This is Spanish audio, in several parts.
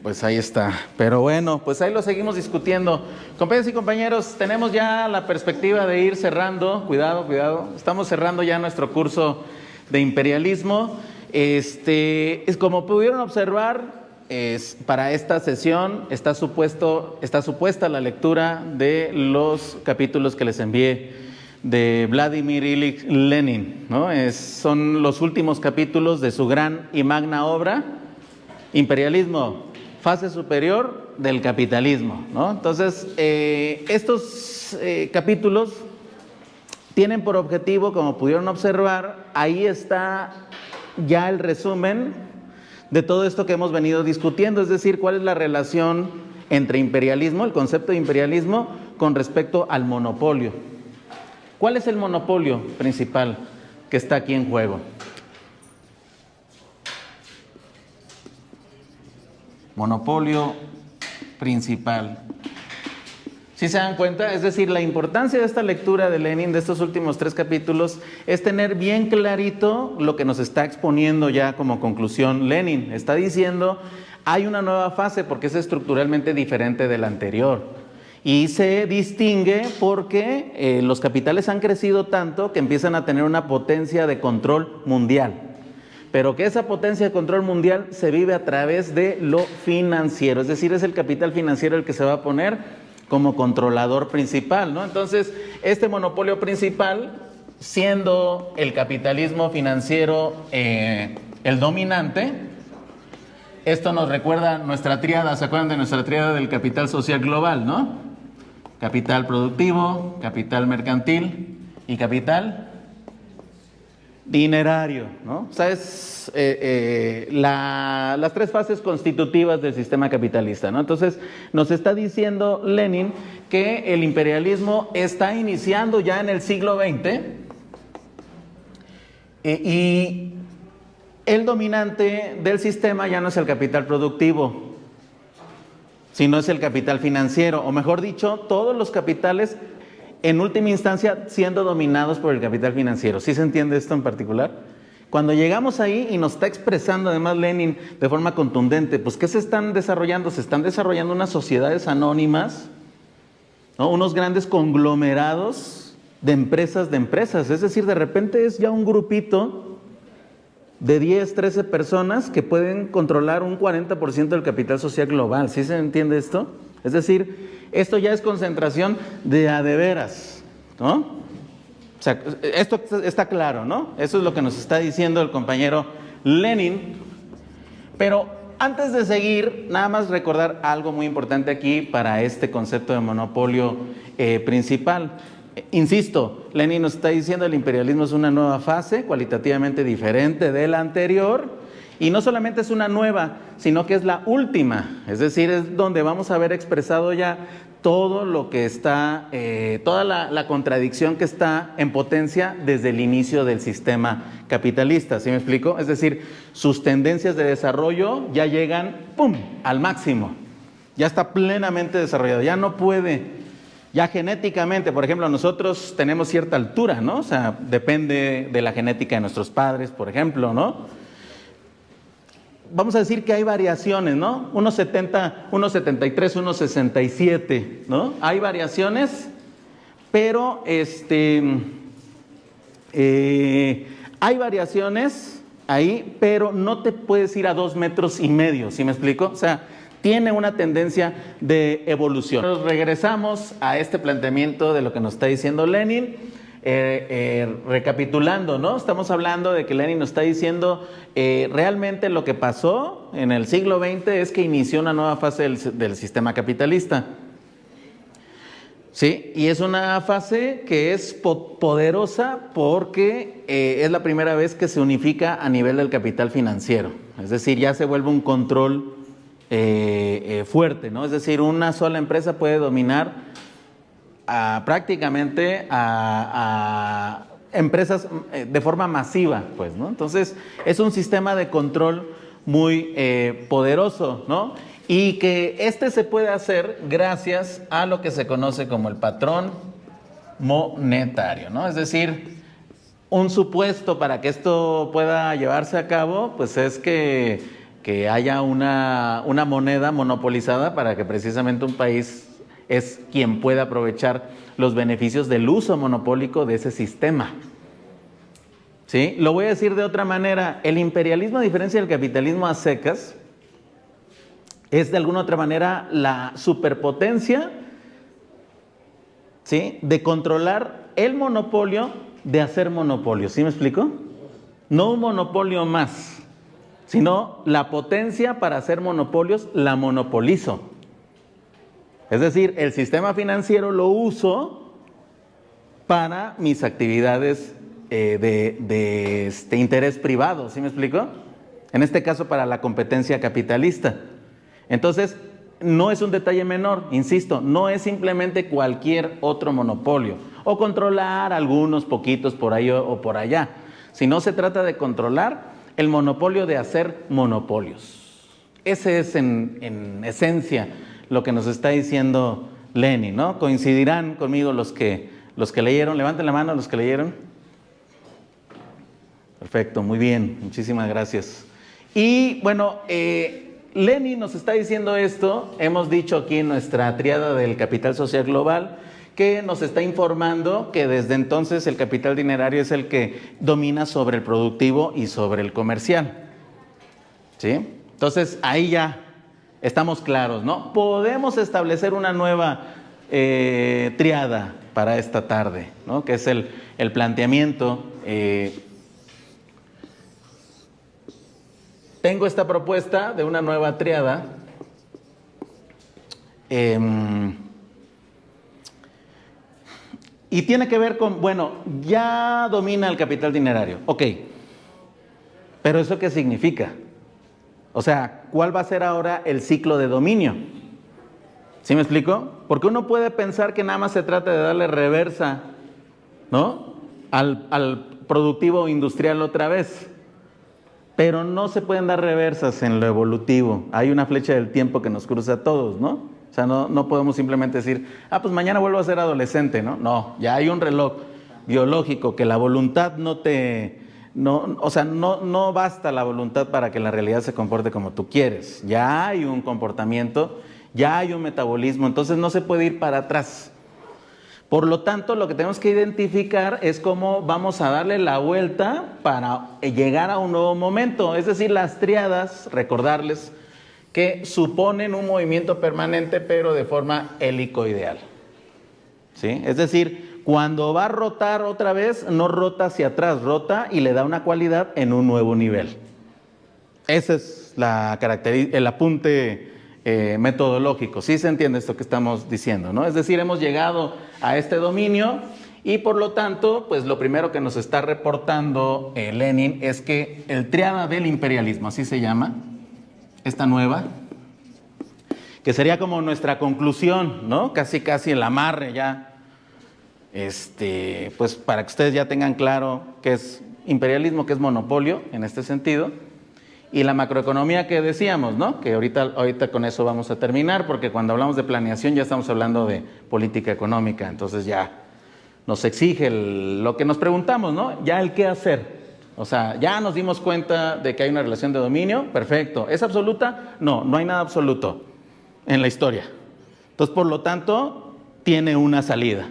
pues ahí está. Pero bueno, pues ahí lo seguimos discutiendo. Compañeros y compañeros, tenemos ya la perspectiva de ir cerrando. Cuidado, cuidado. Estamos cerrando ya nuestro curso de imperialismo. Es como pudieron observar, para esta sesión está supuesta la lectura de los capítulos que les envié de Vladimir Ilich Lenin, ¿no? Son los últimos capítulos de su gran y magna obra, Imperialismo, fase superior del capitalismo, ¿no? Entonces, estos capítulos tienen por objetivo, como pudieron observar, ahí está ya el resumen de todo esto que hemos venido discutiendo, es decir, cuál es la relación entre imperialismo, el concepto de imperialismo, con respecto al monopolio. ¿Cuál es el monopolio principal que está aquí en juego? Monopolio principal. ¿Sí se dan cuenta? Es decir, la importancia de esta lectura de Lenin, de estos últimos 3 capítulos, es tener bien clarito lo que nos está exponiendo ya como conclusión Lenin. Está diciendo, hay una nueva fase porque es estructuralmente diferente de la anterior. Y se distingue porque los capitales han crecido tanto que empiezan a tener una potencia de control mundial. Pero que esa potencia de control mundial se vive a través de lo financiero. Es decir, es el capital financiero el que se va a poner como controlador principal, ¿no? Entonces, este monopolio principal, siendo el capitalismo financiero el dominante, esto nos recuerda nuestra tríada, ¿se acuerdan de nuestra tríada del capital social global, no? Capital productivo, capital mercantil y capital dinerario, ¿no? O sea, es las 3 fases constitutivas del sistema capitalista, ¿no? Entonces, nos está diciendo Lenin que el imperialismo está iniciando ya en el siglo XX y el dominante del sistema ya no es el capital productivo, sino es el capital financiero, o mejor dicho, todos los capitales en última instancia siendo dominados por el capital financiero. ¿Sí se entiende esto en particular? Cuando llegamos ahí y nos está expresando además Lenin de forma contundente, pues ¿qué se están desarrollando? Se están desarrollando unas sociedades anónimas, ¿no? Unos grandes conglomerados de empresas, es decir, de repente es ya un grupito de 10, 13 personas que pueden controlar un 40% del capital social global. ¿Sí se entiende esto? Es decir, esto ya es concentración de a de veras, ¿no? O sea, esto está claro, ¿no? Eso es lo que nos está diciendo el compañero Lenin. Pero antes de seguir, nada más recordar algo muy importante aquí para este concepto de monopolio principal. Insisto, Lenin nos está diciendo el imperialismo es una nueva fase, cualitativamente diferente de la anterior, y no solamente es una nueva, sino que es la última, es decir, es donde vamos a ver expresado ya todo lo que está, toda la contradicción que está en potencia desde el inicio del sistema capitalista, ¿sí me explico? Es decir, sus tendencias de desarrollo ya llegan, ¡pum!, al máximo, ya está plenamente desarrollado, ya no puede. Ya genéticamente, por ejemplo, nosotros tenemos cierta altura, ¿no? O sea, depende de la genética de nuestros padres, por ejemplo, ¿no? Vamos a decir que hay variaciones, ¿no? 1,70, 1,73, 1,67, ¿no? Hay variaciones, pero hay variaciones ahí, pero no te puedes ir a 2,5 metros, ¿sí me explico? O sea, tiene una tendencia de evolución. Nos regresamos a este planteamiento de lo que nos está diciendo Lenin, recapitulando, ¿no? Estamos hablando de que Lenin nos está diciendo realmente lo que pasó en el siglo XX es que inició una nueva fase del sistema capitalista. Sí, y es una fase que es poderosa porque es la primera vez que se unifica a nivel del capital financiero. Es decir, ya se vuelve un control fuerte, ¿no? Es decir, una sola empresa puede dominar prácticamente a empresas de forma masiva, pues, ¿no? Entonces, es un sistema de control muy poderoso, ¿no? Y que se puede hacer gracias a lo que se conoce como el patrón monetario, ¿no? Es decir, un supuesto para que esto pueda llevarse a cabo, pues es que que haya una moneda monopolizada para que precisamente un país es quien pueda aprovechar los beneficios del uso monopólico de ese sistema. ¿Sí? Lo voy a decir de otra manera, el imperialismo, a diferencia del capitalismo a secas, es de alguna otra manera la superpotencia, ¿sí?, de controlar el monopolio de hacer monopolio. ¿Sí me explico? No un monopolio más, sino la potencia para hacer monopolios la monopolizo. Es decir, el sistema financiero lo uso para mis actividades de interés privado. ¿Sí me explico? En este caso, para la competencia capitalista. Entonces, no es un detalle menor, insisto, no es simplemente cualquier otro monopolio o controlar algunos poquitos por ahí o por allá, sino se trata de controlar el monopolio de hacer monopolios. Ese es en esencia lo que nos está diciendo Lenin, ¿no? Coincidirán conmigo los que leyeron. Levanten la mano los que leyeron. Perfecto, muy bien, muchísimas gracias. Y bueno, Lenin nos está diciendo esto. Hemos dicho aquí en nuestra triada del capital social global que nos está informando que desde entonces el capital dinerario es el que domina sobre el productivo y sobre el comercial. ¿Sí? Entonces ahí ya estamos claros, ¿no? Podemos establecer una nueva triada para esta tarde, ¿no? Que es el planteamiento. Tengo esta propuesta de una nueva triada. Y tiene que ver con, bueno, ya domina el capital dinerario. Ok, pero ¿eso qué significa? O sea, ¿cuál va a ser ahora el ciclo de dominio? ¿Sí me explico? Porque uno puede pensar que nada más se trata de darle reversa, ¿no?, al productivo industrial otra vez. Pero no se pueden dar reversas en lo evolutivo. Hay una flecha del tiempo que nos cruza a todos, ¿no? O sea, no podemos simplemente decir, pues mañana vuelvo a ser adolescente, ¿no? No, ya hay un reloj biológico que la voluntad no basta la voluntad para que la realidad se comporte como tú quieres. Ya hay un comportamiento, ya hay un metabolismo, entonces no se puede ir para atrás. Por lo tanto, lo que tenemos que identificar es cómo vamos a darle la vuelta para llegar a un nuevo momento. Es decir, las triadas, recordarles que suponen un movimiento permanente, pero de forma helicoidal. ¿Sí? Es decir, cuando va a rotar otra vez, no rota hacia atrás, rota y le da una cualidad en un nuevo nivel. Ese es el apunte metodológico. ¿Sí se entiende esto que estamos diciendo, no? Es decir, hemos llegado a este dominio y por lo tanto, pues lo primero que nos está reportando Lenin es que el triada del imperialismo, así se llama, esta nueva, que sería como nuestra conclusión, ¿no? Casi el amarre ya, pues para que ustedes ya tengan claro qué es imperialismo, qué es monopolio en este sentido. Y la macroeconomía que decíamos, ¿no? Que ahorita con eso vamos a terminar, porque cuando hablamos de planeación ya estamos hablando de política económica, entonces ya nos exige lo que nos preguntamos, ¿no? Ya el qué hacer. O sea, ya nos dimos cuenta de que hay una relación de dominio, perfecto. ¿Es absoluta? No hay nada absoluto en la historia. Entonces, por lo tanto, tiene una salida.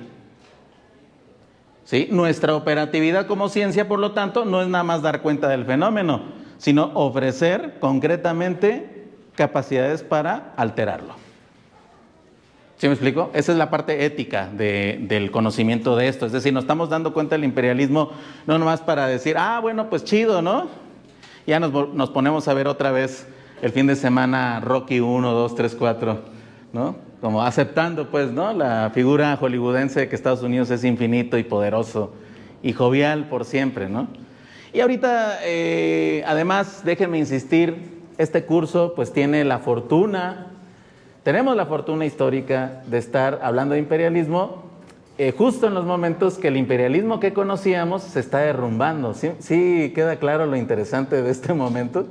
¿Sí? Nuestra operatividad como ciencia, por lo tanto, no es nada más dar cuenta del fenómeno, sino ofrecer concretamente capacidades para alterarlo. ¿Sí me explico? Esa es la parte ética del conocimiento de esto. Es decir, nos estamos dando cuenta del imperialismo no nomás para decir, bueno, pues chido, ¿no? Ya nos ponemos a ver otra vez el fin de semana Rocky 1, 2, 3, 4, ¿no? Como aceptando, pues, ¿no?, la figura hollywoodense de que Estados Unidos es infinito y poderoso y jovial por siempre, ¿no? Y ahorita, además, déjenme insistir, este curso pues tenemos la fortuna histórica de estar hablando de imperialismo justo en los momentos que el imperialismo que conocíamos se está derrumbando. ¿Sí queda claro lo interesante de este momento?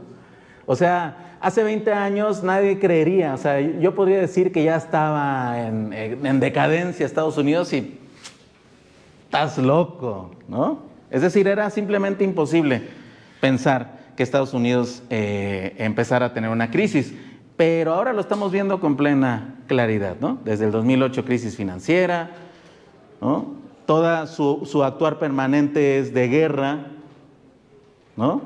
O sea, hace 20 años nadie creería, o sea, yo podría decir que ya estaba en decadencia Estados Unidos y estás loco, ¿no? Es decir, era simplemente imposible pensar que Estados Unidos empezara a tener una crisis. Pero ahora lo estamos viendo con plena claridad, ¿no? Desde el 2008 crisis financiera, ¿no? Toda su actuar permanente es de guerra, ¿no?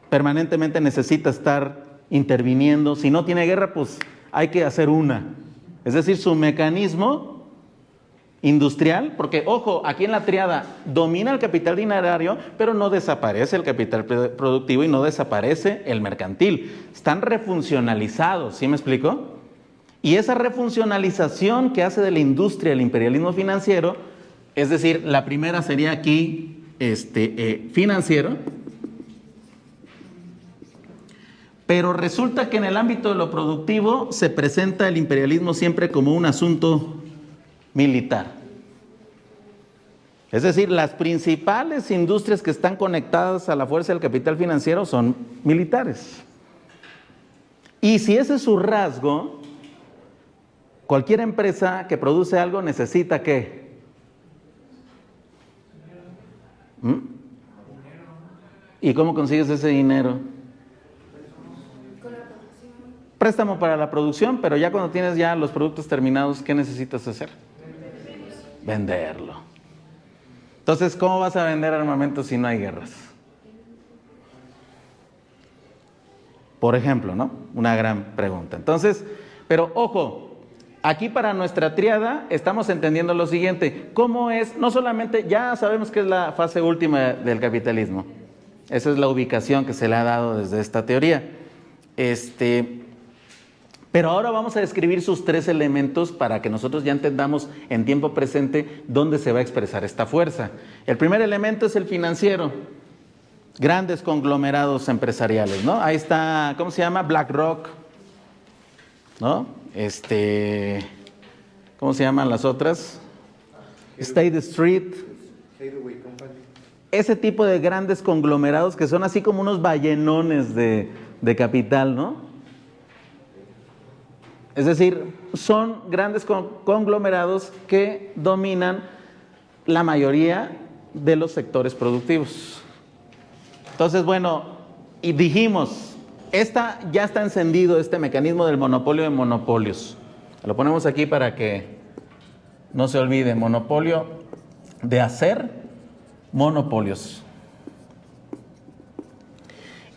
Permanentemente necesita estar interviniendo. Si no tiene guerra, pues hay que hacer una. Es decir, su mecanismo industrial, porque ojo, aquí en la triada domina el capital dinerario, pero no desaparece el capital productivo y no desaparece el mercantil. Están refuncionalizados, ¿sí me explico? Y esa refuncionalización que hace de la industria el imperialismo financiero, es decir, la primera sería aquí financiero, pero resulta que en el ámbito de lo productivo se presenta el imperialismo siempre como un asunto militar. Es decir, las principales industrias que están conectadas a la fuerza del capital financiero son militares. Y si ese es su rasgo, cualquier empresa que produce algo necesita ¿qué? ¿Y cómo consigues ese dinero? Préstamo para la producción, pero ya cuando tienes ya los productos terminados, ¿qué necesitas hacer? Venderlo. Entonces, ¿cómo vas a vender armamento si no hay guerras? Por ejemplo, ¿no? Una gran pregunta. Entonces, pero ojo, aquí para nuestra triada estamos entendiendo lo siguiente. ¿Cómo es? No solamente, ya sabemos que es la fase última del capitalismo. Esa es la ubicación que se le ha dado desde esta teoría. Pero ahora vamos a describir sus tres elementos para que nosotros ya entendamos en tiempo presente dónde se va a expresar esta fuerza. El primer elemento es el financiero, grandes conglomerados empresariales, ¿no? Ahí está, ¿cómo se llama? BlackRock, ¿no? ¿Cómo se llaman las otras? State Street. Ese tipo de grandes conglomerados que son así como unos ballenones de capital, ¿no? Es decir, son grandes conglomerados que dominan la mayoría de los sectores productivos. Entonces, bueno, y dijimos, ya está encendido este mecanismo del monopolio de monopolios. Lo ponemos aquí para que no se olvide, monopolio de hacer monopolios.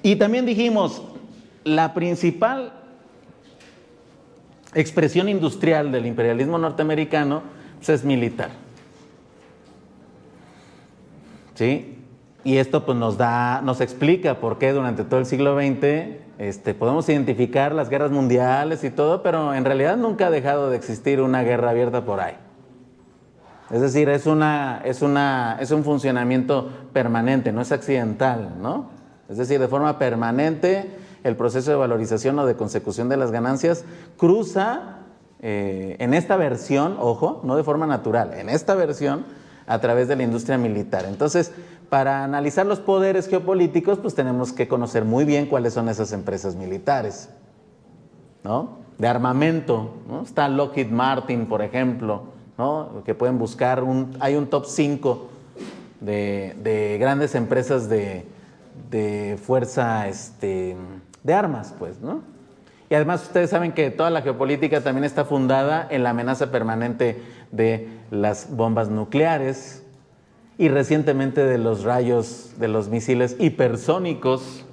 Y también dijimos, la principal expresión industrial del imperialismo norteamericano pues es militar. ¿Sí? Y esto pues nos explica por qué durante todo el siglo XX podemos identificar las guerras mundiales y todo, pero en realidad nunca ha dejado de existir una guerra abierta por ahí. Es decir, es un funcionamiento permanente, no es accidental, ¿no? Es decir, de forma permanente el proceso de valorización o de consecución de las ganancias cruza en esta versión, ojo, no de forma natural, en esta versión a través de la industria militar. Entonces, para analizar los poderes geopolíticos, pues tenemos que conocer muy bien cuáles son esas empresas militares, ¿no? De armamento, ¿no? Está Lockheed Martin, por ejemplo, ¿no? Que pueden buscar, hay un top 5 de grandes empresas de fuerza, de armas, pues, ¿no? Y además ustedes saben que toda la geopolítica también está fundada en la amenaza permanente de las bombas nucleares y recientemente de los rayos, de los misiles hipersónicos.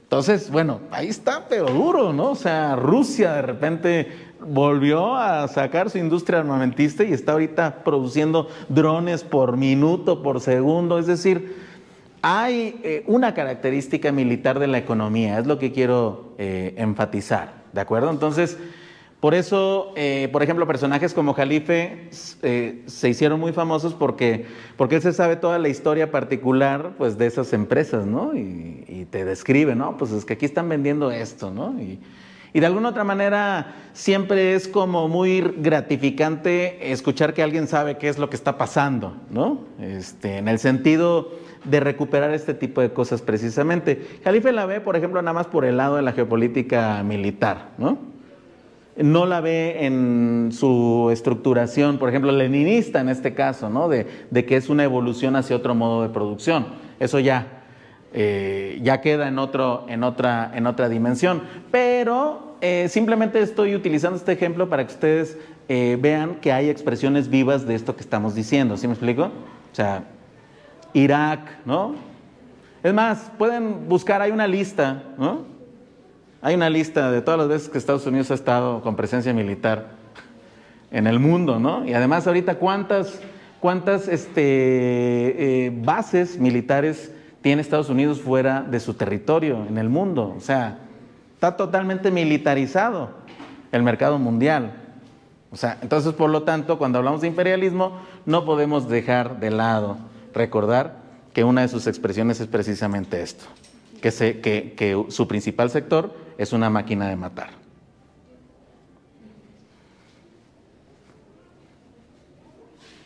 Entonces, bueno, ahí está, pero duro, ¿no? O sea, Rusia de repente volvió a sacar su industria armamentista y está ahorita produciendo drones por minuto, por segundo, es decir, hay una característica militar de la economía, es lo que quiero enfatizar, ¿de acuerdo? Entonces, por eso, por ejemplo, personajes como Jalife se hicieron muy famosos porque él se sabe toda la historia particular pues, de esas empresas, ¿no? Y te describe, ¿no? Pues es que aquí están vendiendo esto, ¿no? Y de alguna otra manera siempre es como muy gratificante escuchar que alguien sabe qué es lo que está pasando, ¿no? En el sentido de recuperar este tipo de cosas precisamente. Jalife la ve, por ejemplo, nada más por el lado de la geopolítica militar, ¿no? No la ve en su estructuración, por ejemplo, leninista en este caso, ¿no? De que es una evolución hacia otro modo de producción. Eso ya ya queda en otra dimensión. Pero simplemente estoy utilizando este ejemplo para que ustedes vean que hay expresiones vivas de esto que estamos diciendo. ¿Sí me explico? O sea, Irak, ¿no? Es más, pueden buscar, hay una lista, ¿no? Hay una lista de todas las veces que Estados Unidos ha estado con presencia militar en el mundo, ¿no? Y además ahorita cuántas bases militares tiene Estados Unidos fuera de su territorio en el mundo. O sea, está totalmente militarizado el mercado mundial. O sea, entonces, por lo tanto, cuando hablamos de imperialismo, no podemos dejar de lado recordar que una de sus expresiones es precisamente esto, que su principal sector es una máquina de matar.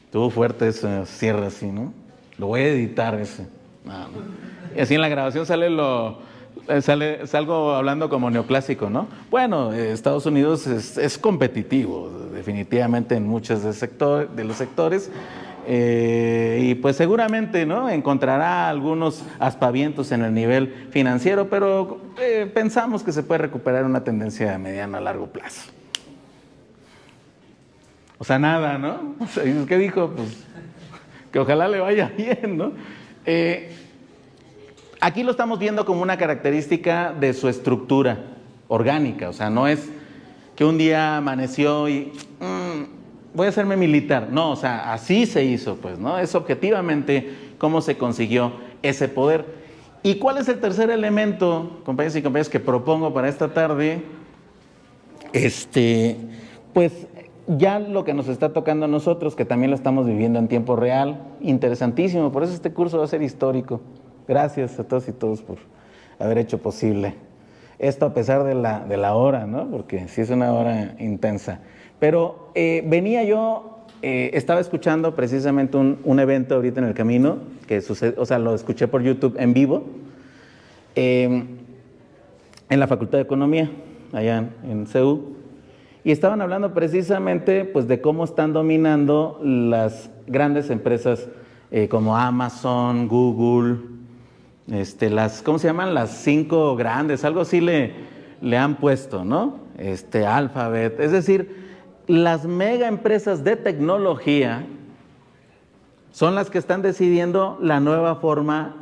Estuvo fuerte ese cierre así, ¿no? Lo voy a editar ese. No. Y así en la grabación salgo hablando como neoclásico, ¿no? Bueno, Estados Unidos es competitivo, definitivamente en muchos de los sectores. Y pues seguramente, ¿no?, encontrará algunos aspavientos en el nivel financiero, pero pensamos que se puede recuperar una tendencia de mediano a largo plazo. O sea, nada, ¿no? O sea, ¿qué dijo? Pues que ojalá le vaya bien, ¿no? Aquí lo estamos viendo como una característica de su estructura orgánica. O sea, no es que un día amaneció y voy a hacerme militar. No, o sea, así se hizo, pues, ¿no? Es objetivamente cómo se consiguió ese poder. ¿Y cuál es el tercer elemento, compañeros y compañeras, que propongo para esta tarde? Pues ya lo que nos está tocando a nosotros, que también lo estamos viviendo en tiempo real, interesantísimo. Por eso este curso va a ser histórico. Gracias a todos y todos por haber hecho posible esto, a pesar de la hora, ¿no? Porque sí es una hora intensa. Pero estaba escuchando precisamente un evento ahorita en el camino, que sucede, o sea, lo escuché por YouTube en vivo, en la Facultad de Economía, allá en CEU, y estaban hablando precisamente pues de cómo están dominando las grandes empresas como Amazon, Google, ¿cómo se llaman? Las 5 grandes, algo así le han puesto, ¿no? Alphabet, es decir, las mega empresas de tecnología son las que están decidiendo la nueva forma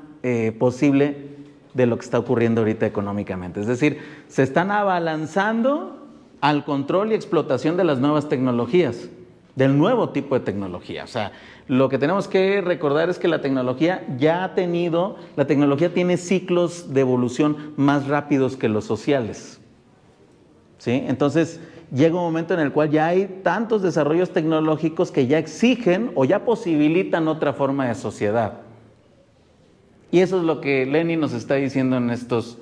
posible de lo que está ocurriendo ahorita económicamente. Es decir, se están abalanzando al control y explotación de las nuevas tecnologías, del nuevo tipo de tecnología. O sea, lo que tenemos que recordar es que la tecnología tiene ciclos de evolución más rápidos que los sociales, ¿sí? Entonces, llega un momento en el cual ya hay tantos desarrollos tecnológicos que ya exigen o ya posibilitan otra forma de sociedad. Y eso es lo que Lenin nos está diciendo en estos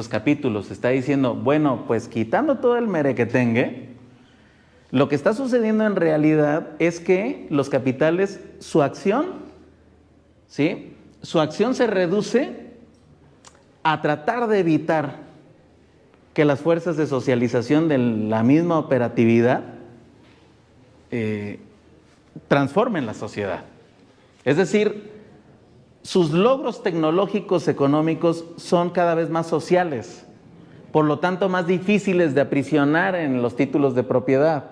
capítulos. Está diciendo, bueno, pues quitando todo el merequetengue, lo que está sucediendo en realidad es que los capitales, su acción se reduce a tratar de evitar que las fuerzas de socialización de la misma operatividad transformen la sociedad. Es decir, sus logros tecnológicos económicos son cada vez más sociales, por lo tanto más difíciles de aprisionar en los títulos de propiedad,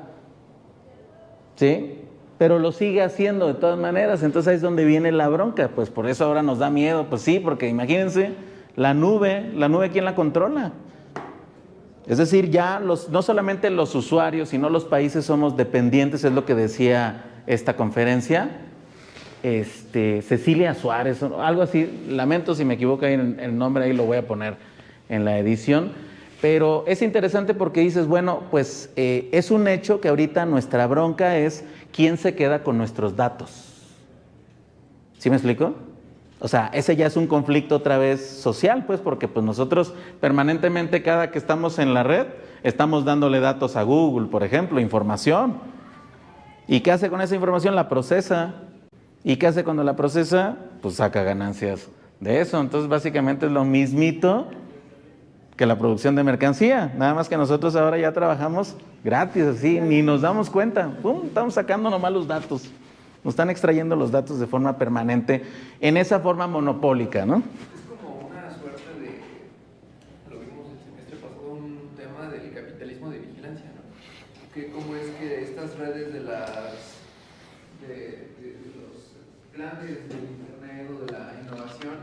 ¿sí? Pero lo sigue haciendo de todas maneras. Entonces ahí es donde viene la bronca. Pues por eso ahora nos da miedo. Pues sí, porque imagínense, la nube, ¿quién la controla? Es decir, ya no solamente los usuarios, sino los países somos dependientes, es lo que decía esta conferencia. Cecilia Suárez, algo así, lamento si me equivoco ahí en el nombre, ahí lo voy a poner en la edición, pero es interesante porque dices, bueno, pues es un hecho que ahorita nuestra bronca es quién se queda con nuestros datos. ¿Sí me explico? O sea, ese ya es un conflicto otra vez social, pues, porque pues nosotros permanentemente cada que estamos en la red, estamos dándole datos a Google, por ejemplo, información. ¿Y qué hace con esa información? La procesa. ¿Y qué hace cuando la procesa? Pues saca ganancias de eso. Entonces, básicamente es lo mismito que la producción de mercancía. Nada más que nosotros ahora ya trabajamos gratis, así, ni nos damos cuenta. ¡Pum! Estamos sacando nomás los datos. Nos están extrayendo los datos de forma permanente en esa forma monopólica, ¿no? Es como vigilancia, ¿no? Que cómo es que estas redes de los grandes del internet o de la innovación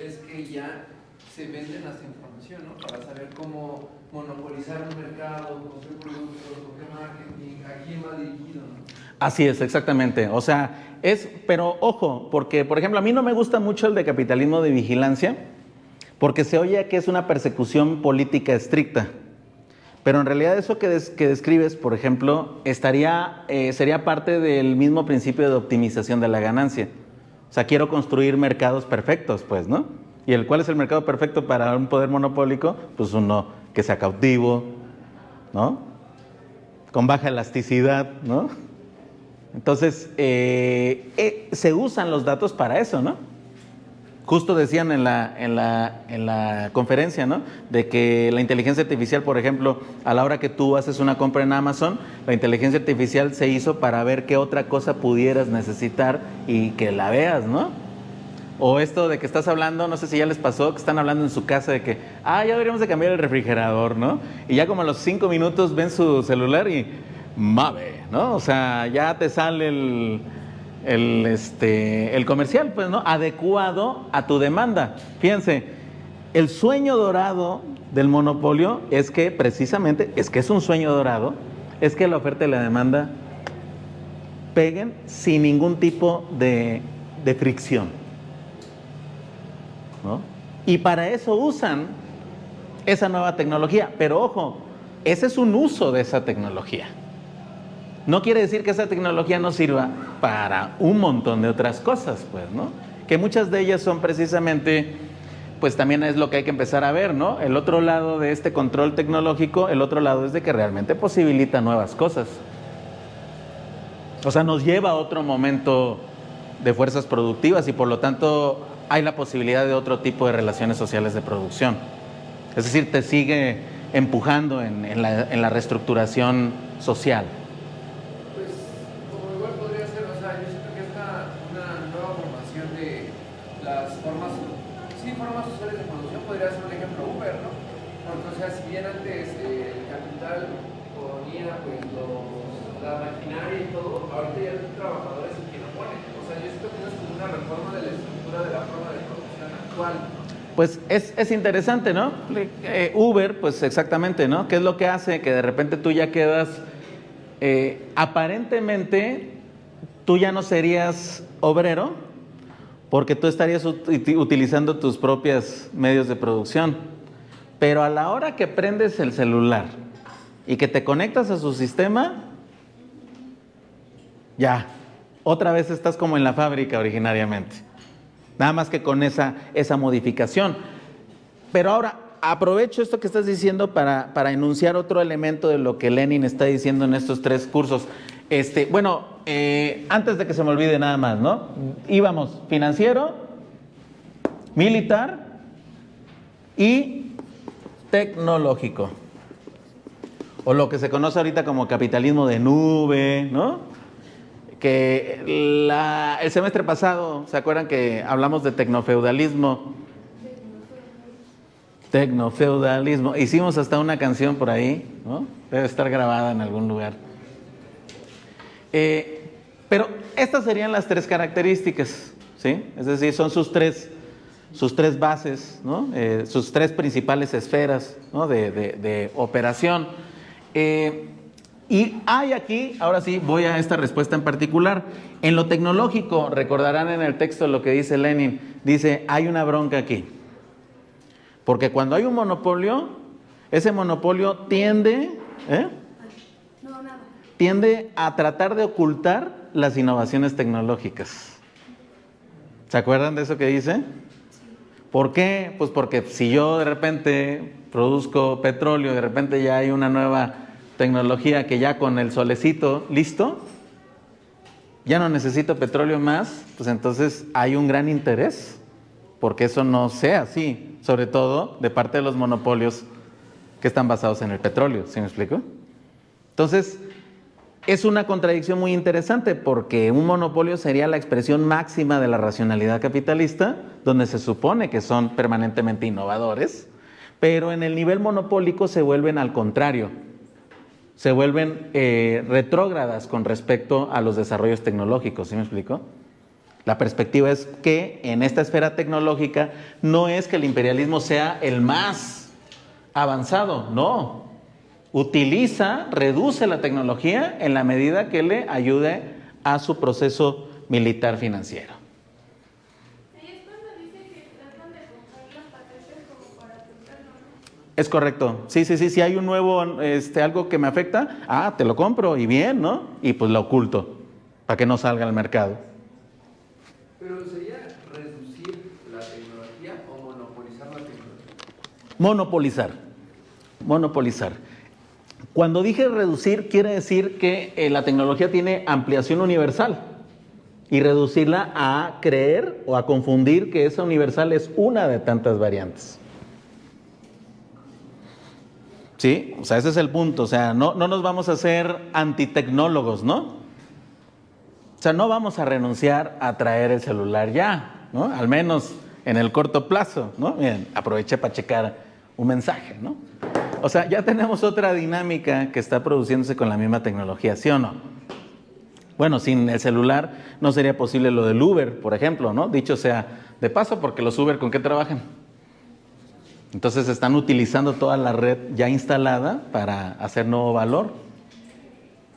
es que ya se venden esta información, ¿no? Para saber cómo monopolizar un mercado, con qué productos, con qué marketing, a quién va dirigido, ¿no? Así es, exactamente. O sea, pero ojo, porque por ejemplo a mí no me gusta mucho el de capitalismo de vigilancia, porque se oye que es una persecución política estricta. Pero en realidad eso que describes, por ejemplo, sería parte del mismo principio de optimización de la ganancia. O sea, quiero construir mercados perfectos, pues, ¿no? ¿Y cuál es el mercado perfecto para un poder monopólico? Pues uno que sea cautivo, ¿no? Con baja elasticidad, ¿no? Entonces, se usan los datos para eso, ¿no? Justo decían en la conferencia, ¿no? De que la inteligencia artificial, por ejemplo, a la hora que tú haces una compra en Amazon, la inteligencia artificial se hizo para ver qué otra cosa pudieras necesitar y que la veas, ¿no? O esto de que estás hablando, no sé si ya les pasó, que están hablando en su casa de que, ya deberíamos de cambiar el refrigerador, ¿no? Y ya como a los 5 minutos ven su celular y, Mave, ¿no? O sea, ya te sale el comercial, pues, ¿no? Adecuado a tu demanda. Fíjense, el sueño dorado del monopolio es que precisamente, es un sueño dorado, es que la oferta y la demanda peguen sin ningún tipo de fricción, ¿no? Y para eso usan esa nueva tecnología. Pero ojo, ese es un uso de esa tecnología. No quiere decir que esa tecnología no sirva para un montón de otras cosas, pues, ¿no? Que muchas de ellas son precisamente, pues también es lo que hay que empezar a ver, ¿no? El otro lado de este control tecnológico, el otro lado es de que realmente posibilita nuevas cosas. O sea, nos lleva a otro momento de fuerzas productivas y por lo tanto hay la posibilidad de otro tipo de relaciones sociales de producción. Es decir, te sigue empujando en la reestructuración social. Pues, como igual podría ser, o sea, yo siento que una nueva formación de las formas sociales de producción podría ser un ejemplo Uber, ¿no? Porque, o sea, si bien antes el capital ponía pues la maquinaria y todo, ahorita ya el trabajador es el que lo pone. O sea, yo siento que es como una reforma de la estructura de la forma de producción actual. Pues es interesante, ¿no? Uber, pues exactamente, ¿no? ¿Qué es lo que hace? Que de repente tú ya quedas, aparentemente, tú ya no serías obrero, porque tú estarías utilizando tus propios medios de producción. Pero a la hora que prendes el celular y que te conectas a su sistema, ya, otra vez estás como en la fábrica originariamente. Nada más que con esa modificación. Pero ahora, aprovecho esto que estás diciendo para enunciar otro elemento de lo que Lenin está diciendo en estos 3 cursos. Antes de que se me olvide nada más, ¿no? Íbamos financiero, militar y tecnológico. O lo que se conoce ahorita como capitalismo de nube, ¿no? Que el semestre pasado, ¿se acuerdan que hablamos de tecnofeudalismo? Tecnofeudalismo. Hicimos hasta una canción por ahí, ¿no? Debe estar grabada en algún lugar. Pero estas serían las 3 características, ¿sí? Es decir, son sus tres bases, ¿no? Sus 3 principales esferas, ¿no? de operación. Y hay aquí, ahora sí, voy a esta respuesta en particular. En lo tecnológico, recordarán en el texto lo que dice Lenin, dice, hay una bronca aquí. Porque cuando hay un monopolio, ese monopolio tiende a tratar de ocultar las innovaciones tecnológicas. ¿Se acuerdan de eso que dice? ¿Por qué? Pues porque si yo de repente produzco petróleo, de repente ya hay una nueva tecnología que ya con el solecito listo, ya no necesito petróleo más, pues entonces hay un gran interés porque eso no sea así, sobre todo de parte de los monopolios que están basados en el petróleo, ¿sí me explico? Entonces, es una contradicción muy interesante porque un monopolio sería la expresión máxima de la racionalidad capitalista, donde se supone que son permanentemente innovadores, pero en el nivel monopólico se vuelven al contrario. se vuelven retrógradas con respecto a los desarrollos tecnológicos. ¿Sí me explico? La perspectiva es que en esta esfera tecnológica no es que el imperialismo sea el más avanzado, no. Reduce la tecnología en la medida que le ayude a su proceso militar financiero. Ahí es cuando dice que tratan de comprar las patentes como para ocultarlo, ¿no? Es correcto. Sí, si hay un nuevo, algo que me afecta, te lo compro y bien, ¿no? Y pues lo oculto para que no salga al mercado. Pero ¿sería reducir la tecnología o monopolizar la tecnología? Monopolizar. Cuando dije reducir, quiere decir que la tecnología tiene ampliación universal y reducirla a creer o a confundir que esa universal es una de tantas variantes. ¿Sí? O sea, ese es el punto. O sea, no nos vamos a hacer antitecnólogos, ¿no? O sea, no vamos a renunciar a traer el celular ya, ¿no? Al menos en el corto plazo, ¿no? Miren, aproveché para checar un mensaje, ¿no? O sea, ya tenemos otra dinámica que está produciéndose con la misma tecnología, ¿sí o no? Bueno, sin el celular no sería posible lo del Uber, por ejemplo, ¿no? Dicho sea de paso, porque los Uber, ¿con qué trabajan? Entonces están utilizando toda la red ya instalada para hacer nuevo valor.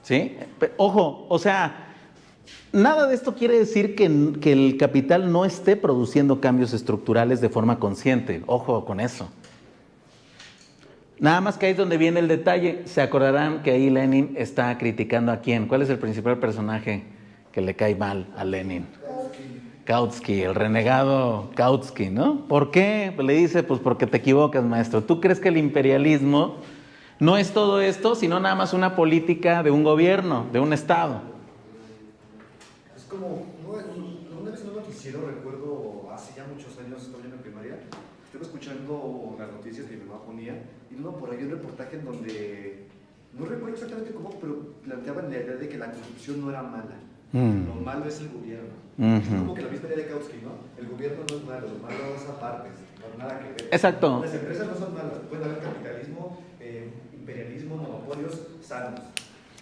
¿Sí? Ojo, o sea, nada de esto quiere decir que el capital no esté produciendo cambios estructurales de forma consciente. Ojo con eso. Nada más que ahí es donde viene el detalle. Se acordarán que ahí Lenin está criticando a quién. ¿Cuál es el principal personaje que le cae mal a Lenin? Kautsky, el renegado Kautsky, ¿no? ¿Por qué? Pues le dice, pues porque te equivocas, maestro. ¿Tú crees que el imperialismo no es todo esto, sino nada más una política de un gobierno, de un Estado? Es como, una vez en un noticiero, recuerdo, hace ya muchos años, estaba yo en primaria, estaba escuchando las noticias que mi mamá ponía, y luego por ahí un reportaje en donde, no recuerdo exactamente cómo, pero planteaban la idea de que la corrupción no era mala. Lo malo es el gobierno. Es como que la misma idea de Kautsky, ¿no? El gobierno no es malo, lo malo es aparte, no nada que ver. Exacto. Las empresas no son malas, puede haber capitalismo, imperialismo, monopolios sanos.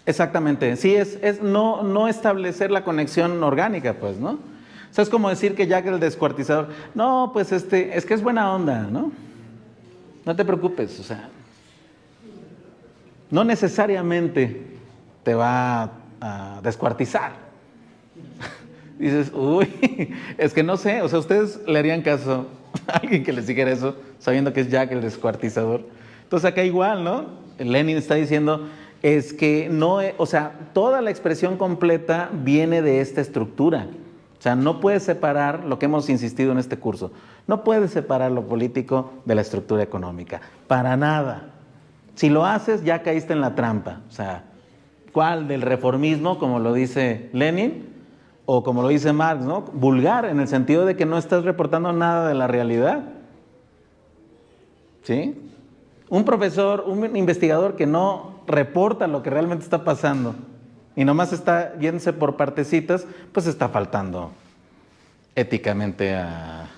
Exactamente, sí, es no establecer la conexión orgánica, pues, ¿no? O sea, es como decir que Jack el descuartizador, no, pues es que es buena onda, ¿no? No te preocupes, o sea, no necesariamente te va a descuartizar. Dices, uy, es que no sé, o sea, ustedes le harían caso a alguien que les dijera eso, sabiendo que es Jack el descuartizador. Entonces acá igual, ¿no? Lenin está diciendo, es que no, o sea, toda la expresión completa viene de esta estructura. O sea, no puedes separar lo que hemos insistido en este curso. No puedes separar lo político de la estructura económica. Para nada. Si lo haces, ya caíste en la trampa. O sea, ¿cuál? Del reformismo, como lo dice Lenin, o como lo dice Marx, ¿no? Vulgar, en el sentido de que no estás reportando nada de la realidad. ¿Sí? Un profesor, un investigador que no reporta lo que realmente está pasando y nomás está yéndose por partecitas, pues está faltando éticamente a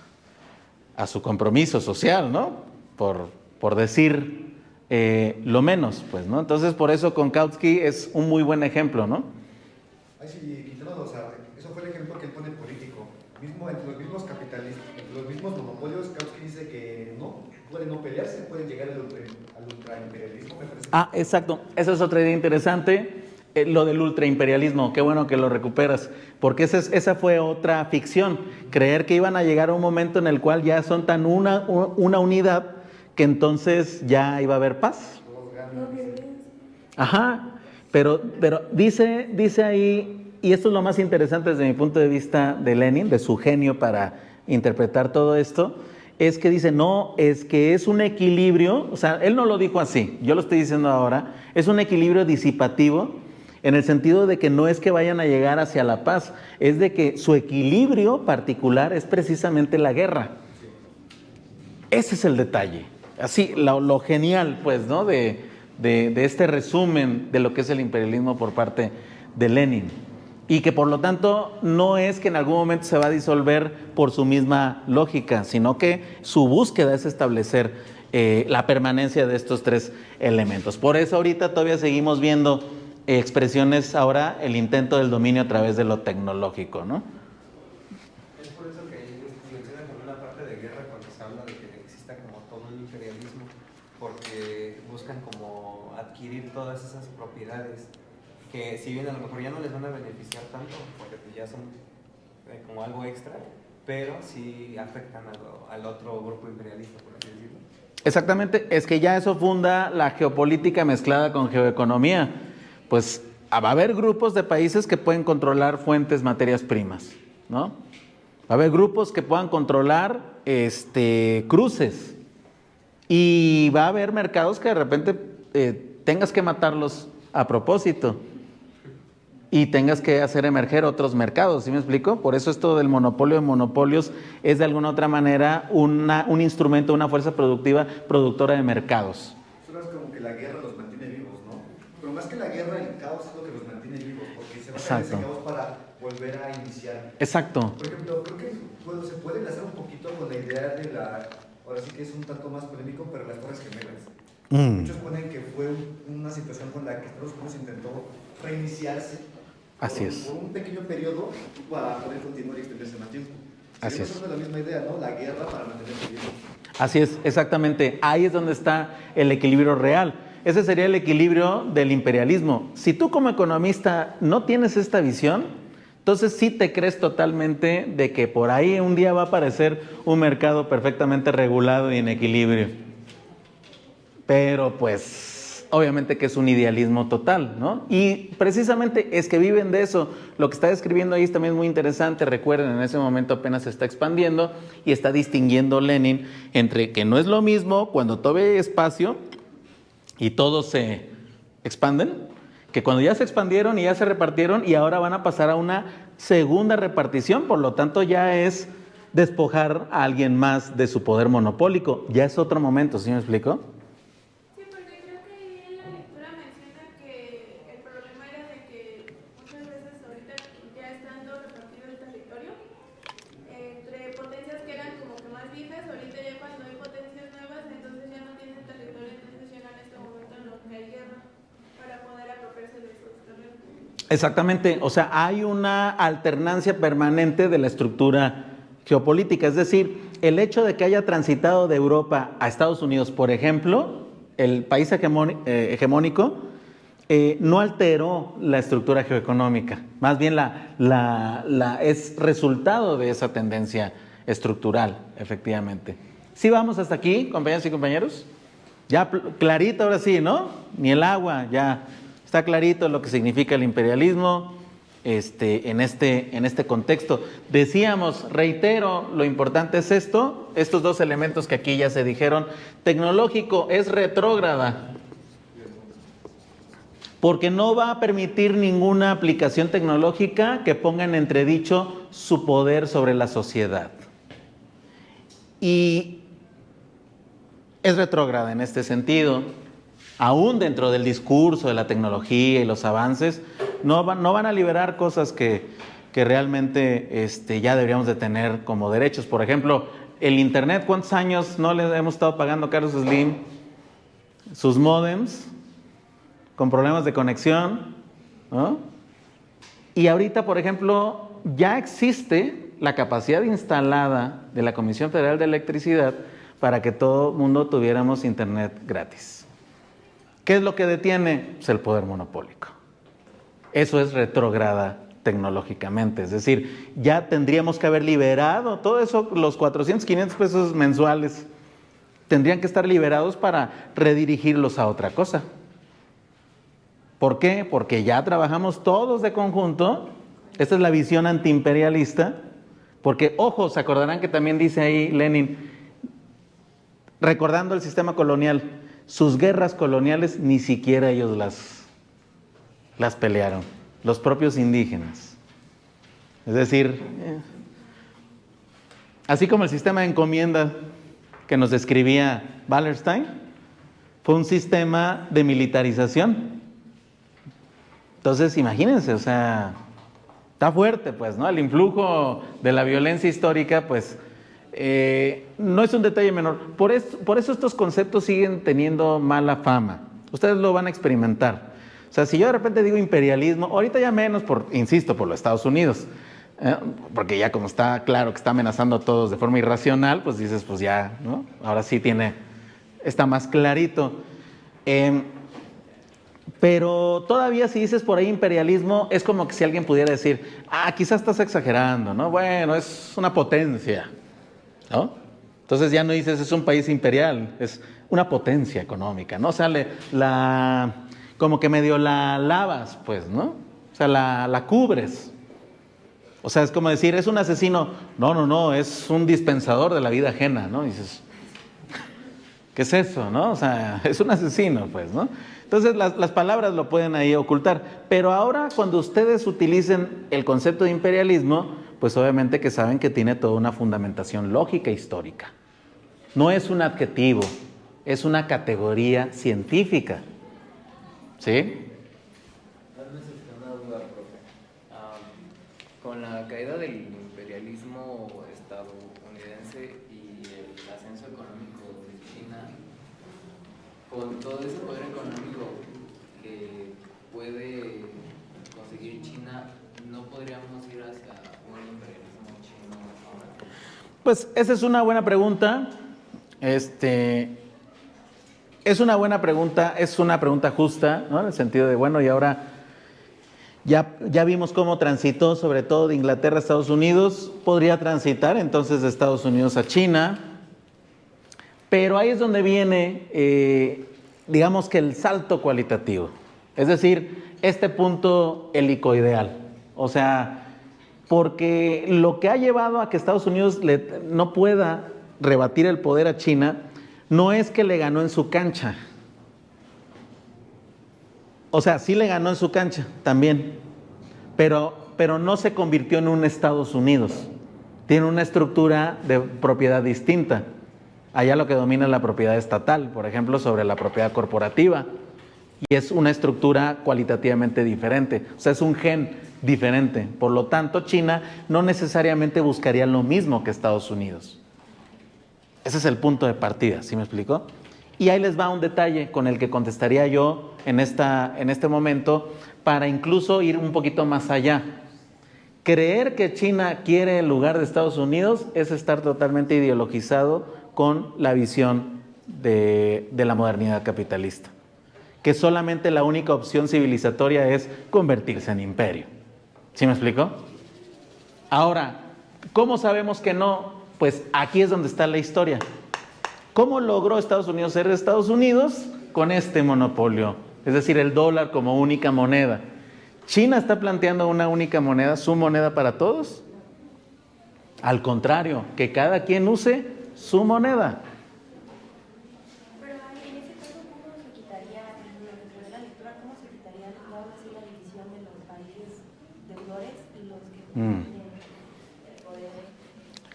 su compromiso social, ¿no? Por decir lo menos, pues, ¿no? Entonces, por eso con Kautsky es un muy buen ejemplo, ¿no? Ay, sí, quitando, o sea, eso fue el ejemplo que él pone político. Entre los mismos capitalistas, entre los mismos monopolios, Kautsky dice que no, pueden no pelearse, pueden llegar al ultraimperialismo, me parece. Exacto. Esa es otra idea interesante, lo del ultraimperialismo. Qué bueno que lo recuperas, porque esa fue otra ficción. Creer que iban a llegar a un momento en el cual ya son tan una unidad que entonces ya iba a haber paz. Ajá. Pero dice ahí, y esto es lo más interesante desde mi punto de vista de Lenin, de su genio para interpretar todo esto, es que dice, no, es que es un equilibrio, o sea, él no lo dijo así, yo lo estoy diciendo ahora, es un equilibrio disipativo, en el sentido de que no es que vayan a llegar hacia la paz, es de que su equilibrio particular es precisamente la guerra. Ese es el detalle, así, lo genial, pues, ¿no?, de este resumen de lo que es el imperialismo por parte de Lenin. Y que por lo tanto no es que en algún momento se va a disolver por su misma lógica, sino que su búsqueda es establecer la permanencia de estos tres elementos. Por eso ahorita todavía seguimos viendo expresiones, ahora el intento del dominio a través de lo tecnológico, ¿no? Es por eso que ahí menciona como una parte de guerra cuando se habla de que exista como todo un imperialismo, porque buscan como adquirir todas esas propiedades que si bien a lo mejor ya no les van a beneficiar tanto, porque pues ya son como algo extra, pero sí afectan al otro grupo imperialista, por así decirlo. Exactamente, es que ya eso funda la geopolítica mezclada con geoeconomía. Pues va a haber grupos de países que pueden controlar fuentes, materias primas, ¿no? Va a haber grupos que puedan controlar cruces. Y va a haber mercados que de repente tengas que matarlos a propósito. Y tengas que hacer emerger otros mercados, ¿sí me explico? Por eso esto del monopolio de monopolios es de alguna otra manera un instrumento, una fuerza productiva, productora de mercados. Suena como que la guerra los mantiene vivos, ¿no? Pero más que la guerra, el caos es lo que los mantiene vivos, porque se va a caer ese caos para volver a iniciar. Exacto. Por ejemplo, creo que se puede enlazar un poquito con la idea de ahora sí que es un tanto más polémico, pero las Torres Gemelas. Muchos ponen que fue una situación con la que Estados Unidos intentó reiniciarse. Así es. Por un pequeño periodo para poder continuar y extenderse más tiempo. Así es. Es la misma idea, ¿no? La guerra para mantenerse vivo. Así es, exactamente. Ahí es donde está el equilibrio real. Ese sería el equilibrio del imperialismo. Si tú como economista no tienes esta visión, entonces sí te crees totalmente de que por ahí un día va a aparecer un mercado perfectamente regulado y en equilibrio. Pero pues obviamente que es un idealismo total, ¿no? Y precisamente es que viven de eso. Lo que está describiendo ahí también es muy interesante. Recuerden, en ese momento apenas se está expandiendo y está distinguiendo Lenin entre que no es lo mismo cuando todavía hay espacio y todos se expanden, que cuando ya se expandieron y ya se repartieron y ahora van a pasar a una segunda repartición, por lo tanto ya es despojar a alguien más de su poder monopólico. Ya es otro momento, ¿sí me explico? Sí, porque creo que ahí en la lectura menciona que el problema era de que muchas veces ahorita ya estando repartido el territorio entre potencias que eran como que más viejas, ahorita ya cuando hay potencias nuevas, entonces ya no tienen territorio, entonces llegan a este momento en lo que hay guerra para poder apropiarse de esos terrenos. Exactamente, o sea, hay una alternancia permanente de la estructura geopolítica, es decir, el hecho de que haya transitado de Europa a Estados Unidos, por ejemplo, el país hegemónico, no alteró la estructura geoeconómica, más bien es resultado de esa tendencia estructural, efectivamente. ¿Sí vamos hasta aquí, compañeras y compañeros? Ya clarito ahora sí, ¿no? Ni el agua, ya está clarito lo que significa el imperialismo en este contexto. Decíamos, reitero, lo importante es estos dos elementos que aquí ya se dijeron. Tecnológico es retrógrada, porque no va a permitir ninguna aplicación tecnológica que ponga en entredicho su poder sobre la sociedad. Y es retrógrada en este sentido. Aún dentro del discurso de la tecnología y los avances, no van a liberar cosas que realmente ya deberíamos de tener como derechos. Por ejemplo, el Internet, ¿cuántos años no le hemos estado pagando a Carlos Slim sus módems con problemas de conexión, ¿no? Y ahorita, por ejemplo, ya existe la capacidad instalada de la Comisión Federal de Electricidad para que todo mundo tuviéramos Internet gratis. ¿Qué es lo que detiene? Pues el poder monopólico. Eso es retrógrada tecnológicamente, es decir, ya tendríamos que haber liberado todo eso, los 400, 500 pesos mensuales, tendrían que estar liberados para redirigirlos a otra cosa. ¿Por qué? Porque ya trabajamos todos de conjunto. Esta es la visión antiimperialista, porque, ojo, se acordarán que también dice ahí Lenin, recordando el sistema colonial, sus guerras coloniales ni siquiera ellos las pelearon, los propios indígenas. Es decir, así como el sistema de encomienda que nos describía Wallerstein, fue un sistema de militarización. Entonces, imagínense, o sea, está fuerte, pues, ¿no? El influjo de la violencia histórica, pues, no es un detalle menor. Por eso estos conceptos siguen teniendo mala fama. Ustedes lo van a experimentar. O sea, si yo de repente digo imperialismo, ahorita ya menos, insisto, por los Estados Unidos, porque ya como está claro que está amenazando a todos de forma irracional, pues dices, pues ya, ¿no? Ahora sí está más clarito. Pero todavía si dices por ahí imperialismo, es como que si alguien pudiera decir, quizás estás exagerando, ¿no? Bueno, es una potencia, ¿no? Entonces ya no dices es un país imperial, es una potencia económica, ¿no? O sea, como que medio la lavas, pues, ¿no? O sea, la cubres. O sea, es como decir, es un asesino. No, es un dispensador de la vida ajena, ¿no? Y dices, ¿qué es eso, no? O sea, es un asesino, pues, ¿no? Entonces, las palabras lo pueden ahí ocultar. Pero ahora, cuando ustedes utilicen el concepto de imperialismo, pues obviamente que saben que tiene toda una fundamentación lógica e histórica. No es un adjetivo, es una categoría científica. ¿Sí? Una duda, profe. Con la caída del imperialismo estadounidense y el ascenso económico de China, con todo ese poder económico que puede conseguir China, ¿no podríamos ir hacia un imperialismo chino ahora? Pues esa es una buena pregunta. Es una buena pregunta, es una pregunta justa, ¿no? En el sentido de, bueno, y ahora ya vimos cómo transitó, sobre todo de Inglaterra a Estados Unidos, podría transitar entonces de Estados Unidos a China, pero ahí es donde viene, digamos que el salto cualitativo, es decir, este punto helicoidal, o sea, porque lo que ha llevado a que Estados Unidos no pueda rebatir el poder a China no es que le ganó en su cancha. O sea, sí le ganó en su cancha también, pero no se convirtió en un Estados Unidos. Tiene una estructura de propiedad distinta. Allá lo que domina es la propiedad estatal, por ejemplo, sobre la propiedad corporativa. Y es una estructura cualitativamente diferente. O sea, es un gen diferente. Por lo tanto, China no necesariamente buscaría lo mismo que Estados Unidos. Ese es el punto de partida, ¿sí me explicó? Y ahí les va un detalle con el que contestaría yo en este momento para incluso ir un poquito más allá. Creer que China quiere el lugar de Estados Unidos es estar totalmente ideologizado con la visión de la modernidad capitalista, que solamente la única opción civilizatoria es convertirse en imperio. ¿Sí me explico? Ahora, ¿cómo sabemos que no? Pues aquí es donde está la historia. ¿Cómo logró Estados Unidos ser Estados Unidos? Con este monopolio, es decir, el dólar como única moneda. ¿China está planteando una única moneda, su moneda para todos? Al contrario, que cada quien use su moneda. Pero en ese caso, ¿cómo se quitaría, dentro de la lectura, cómo se quitaría la división de los países deudores y los que tienen el poder?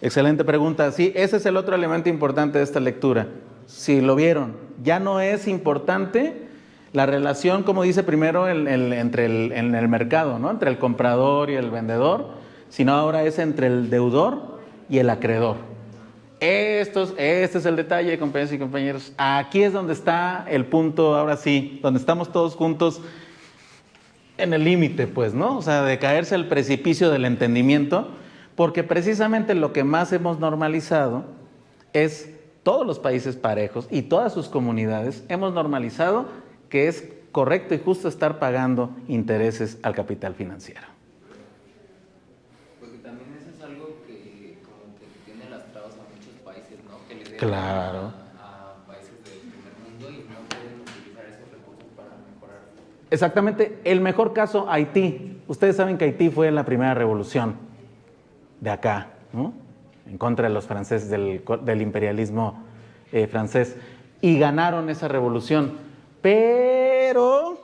Excelente pregunta. Sí, ese es el otro elemento importante de esta lectura. Si lo vieron, ya no es importante la relación, como dice primero, en el mercado, ¿no? Entre el comprador y el vendedor, sino ahora es entre el deudor y el acreedor. Este es el detalle, compañeros y compañeros. Aquí es donde está el punto, ahora sí, donde estamos todos juntos en el límite, pues, ¿no? O sea, de caerse al precipicio del entendimiento, porque precisamente lo que más hemos normalizado es todos los países parejos y todas sus comunidades hemos normalizado que es correcto y justo estar pagando intereses al capital financiero. Porque también eso es algo que como que tiene lastrados a muchos países, ¿no? Que le deben Claro. a países del primer mundo y no pueden utilizar esos recursos para mejorar. Exactamente, el mejor caso, Haití. Ustedes saben que Haití fue la primera revolución de acá, ¿no? En contra de los franceses, del imperialismo francés, y ganaron esa revolución, pero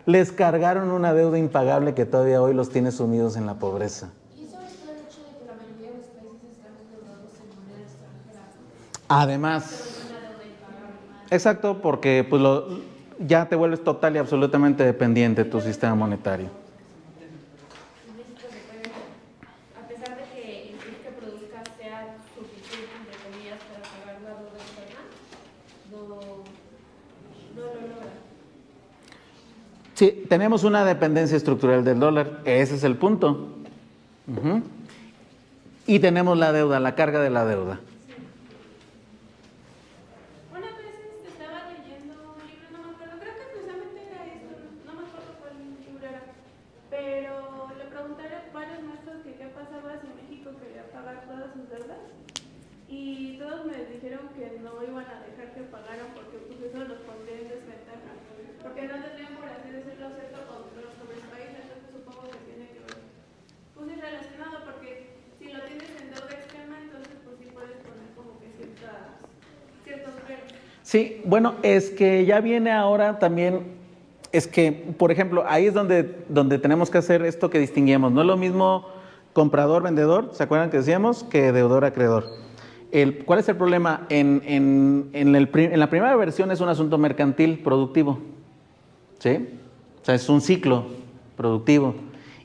les cargaron una deuda impagable que todavía hoy los tiene sumidos en la pobreza. Y eso es por el hecho de que la mayoría de los países están endeudados en moneda extranjera. Además, Pero es una deuda impagable. exacto, porque pues ya te vuelves total y absolutamente dependiente de tu sistema monetario. México se puede, a pesar de que el PIB que produzca Sí, tenemos una dependencia estructural del dólar, ese es el punto. Ujú. Y tenemos la deuda, la carga de la deuda. Una vez estaba leyendo un libro, no me acuerdo, creo que precisamente era esto, no me acuerdo cuál libro era, pero le preguntaron a varios maestros que qué pasaba si México quería pagar todas sus deudas y todos me dijeron que no iban a dejar que pagaran porque pues eso los pondría en desventaja, porque no tendrían por así decirlo cierto control sobre el país, entonces supongo que tiene que ver, pues es relacionado porque si lo tienes en deuda extrema, entonces pues sí puedes poner como que ciertos frenos. Sí, bueno, es que ya viene ahora también, es que, por ejemplo, ahí es donde tenemos que hacer esto que distinguíamos. No es lo mismo comprador-vendedor, ¿se acuerdan que decíamos? Que deudor-acreedor. ¿Cuál es el problema? En la primera versión es un asunto mercantil productivo, ¿sí? O sea, es un ciclo productivo.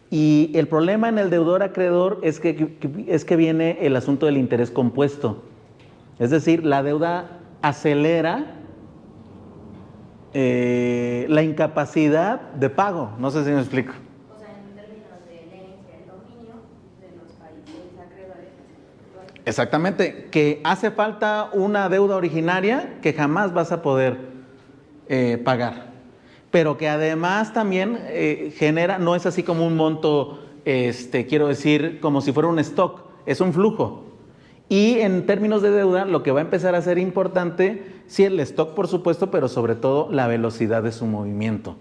Y el problema en el deudor-acreedor es que viene el asunto del interés compuesto. Es decir, la deuda acelera la incapacidad de pago. No sé si me explico. O sea, en términos de herencia, el dominio de los países acreedores. Exactamente, que hace falta una deuda originaria que jamás vas a poder pagar, pero que además también genera, no es así como un monto, quiero decir, como si fuera un stock, es un flujo. Y en términos de deuda, lo que va a empezar a ser importante, sí, el stock, por supuesto, pero sobre todo la velocidad de su movimiento.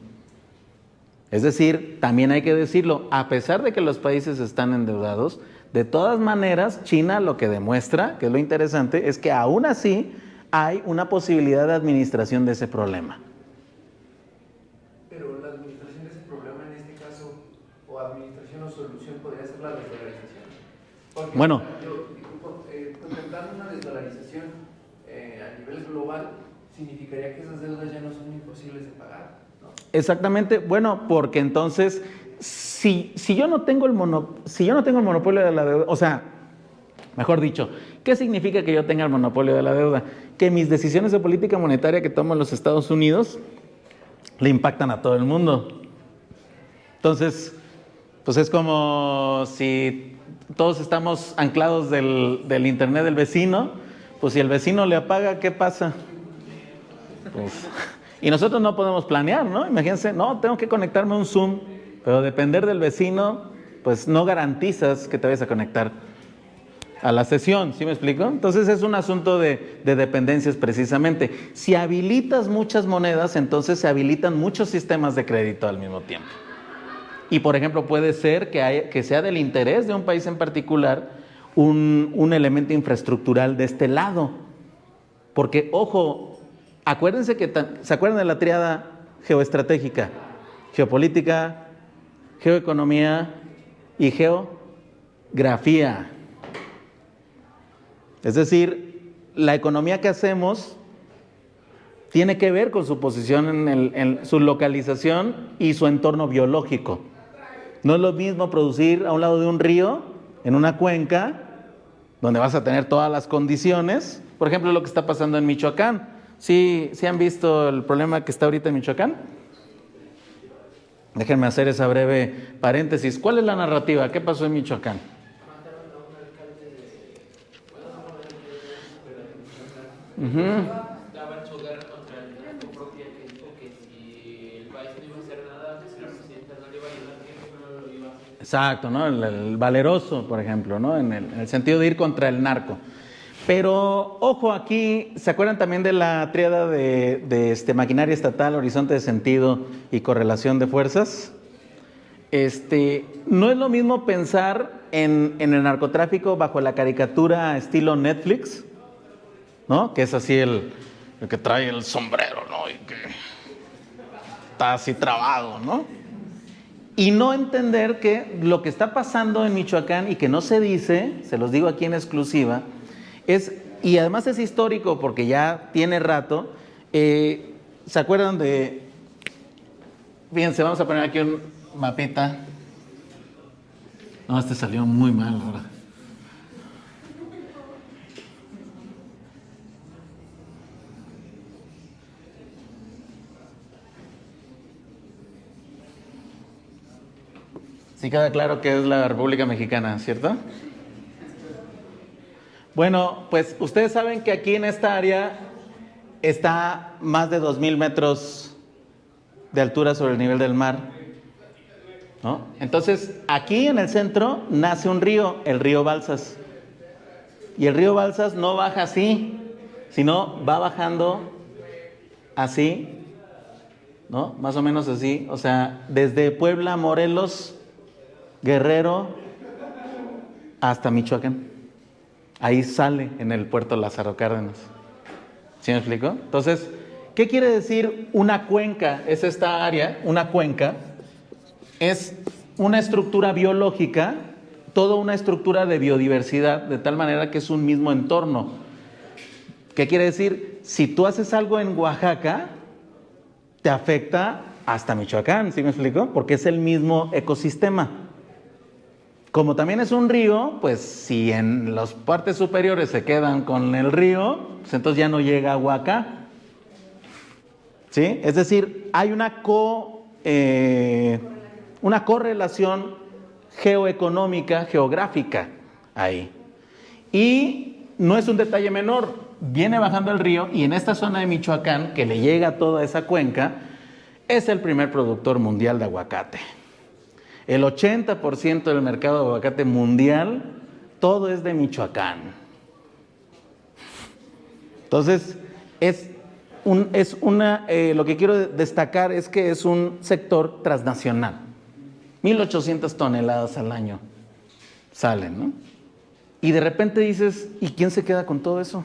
Es decir, también hay que decirlo, a pesar de que los países están endeudados, de todas maneras, China lo que demuestra, que es lo interesante, es que aún así hay una posibilidad de administración de ese problema. Pero la administración de ese problema en este caso, o administración o solución, podría ser la desdolarización. Porque Bueno, contemplando una desdolarización a nivel global, significaría que esas deudas ya no son imposibles de pagar, ¿no? exactamente, bueno, porque entonces, si yo no tengo el monopolio de la deuda, o sea, mejor dicho, ¿qué significa que yo tenga el monopolio de la deuda? Que mis decisiones de política monetaria que toman los Estados Unidos le impactan a todo el mundo. Entonces, pues es como si todos estamos anclados del internet del vecino, pues si el vecino le apaga, ¿qué pasa? Pues, y nosotros no podemos planear, ¿no? Imagínense, no, tengo que conectarme a un Zoom, pero depender del vecino, pues no garantizas que te vayas a conectar a la sesión, ¿sí me explico? Entonces es un asunto de dependencias precisamente. Si habilitas muchas monedas, entonces se habilitan muchos sistemas de crédito al mismo tiempo. Y por ejemplo puede ser que sea del interés de un país en particular un elemento infraestructural de este lado. Porque, ojo, acuérdense ¿se acuerdan de la tríada geoestratégica? Geopolítica, geoeconomía y geografía. Es decir, la economía que hacemos tiene que ver con su posición en su localización y su entorno biológico. No es lo mismo producir a un lado de un río, en una cuenca, donde vas a tener todas las condiciones. Por ejemplo, lo que está pasando en Michoacán. ¿Sí han visto el problema que está ahorita en Michoacán? Déjenme hacer esa breve paréntesis. ¿Cuál es la narrativa? ¿Qué pasó en Michoacán? Estaba en su guerra contra el narco propia que dijo que si el país no iba a hacer nada, que si la presidenta no le iba a ayudar, que no lo iba a hacer. Exacto, ¿no? El valeroso, por ejemplo, ¿no? En el sentido de ir contra el narco. Pero, ojo, aquí, ¿se acuerdan también de la tríada de maquinaria estatal, horizonte de sentido y correlación de fuerzas? No es lo mismo pensar en el narcotráfico bajo la caricatura estilo Netflix, ¿no? Que es así el que trae el sombrero, ¿no? Y que está así trabado, ¿no? Y no entender que lo que está pasando en Michoacán y que no se dice, se los digo aquí en exclusiva, y además es histórico porque ya tiene rato, ¿se acuerdan de? Fíjense, vamos a poner aquí un mapita. No, salió muy mal ahora. Sí queda claro que es la República Mexicana, ¿cierto? Bueno, pues ustedes saben que aquí en esta área está más de 2,000 metros de altura sobre el nivel del mar, ¿no? Entonces, aquí en el centro nace un río, el río Balsas. Y el río Balsas no baja así, sino va bajando así, ¿no? Más o menos así, o sea, desde Puebla, Morelos, Guerrero, hasta Michoacán. Ahí sale en el puerto Lázaro Cárdenas. ¿Sí me explico? Entonces, ¿qué quiere decir una cuenca? Es esta área, una cuenca, es una estructura biológica, toda una estructura de biodiversidad, de tal manera que es un mismo entorno. ¿Qué quiere decir? Si tú haces algo en Oaxaca, te afecta hasta Michoacán, ¿sí me explico? Porque es el mismo ecosistema. Como también es un río, pues si en las partes superiores se quedan con el río, pues entonces ya no llega agua acá. ¿Sí? Es decir, hay una correlación geoeconómica, geográfica ahí. Y no es un detalle menor, viene bajando el río y en esta zona de Michoacán, que le llega toda esa cuenca, es el primer productor mundial de aguacate. El 80% del mercado de aguacate mundial, todo es de Michoacán. Entonces, lo que quiero destacar es que es un sector transnacional. 1,800 toneladas al año salen, ¿no? Y de repente dices, ¿y quién se queda con todo eso?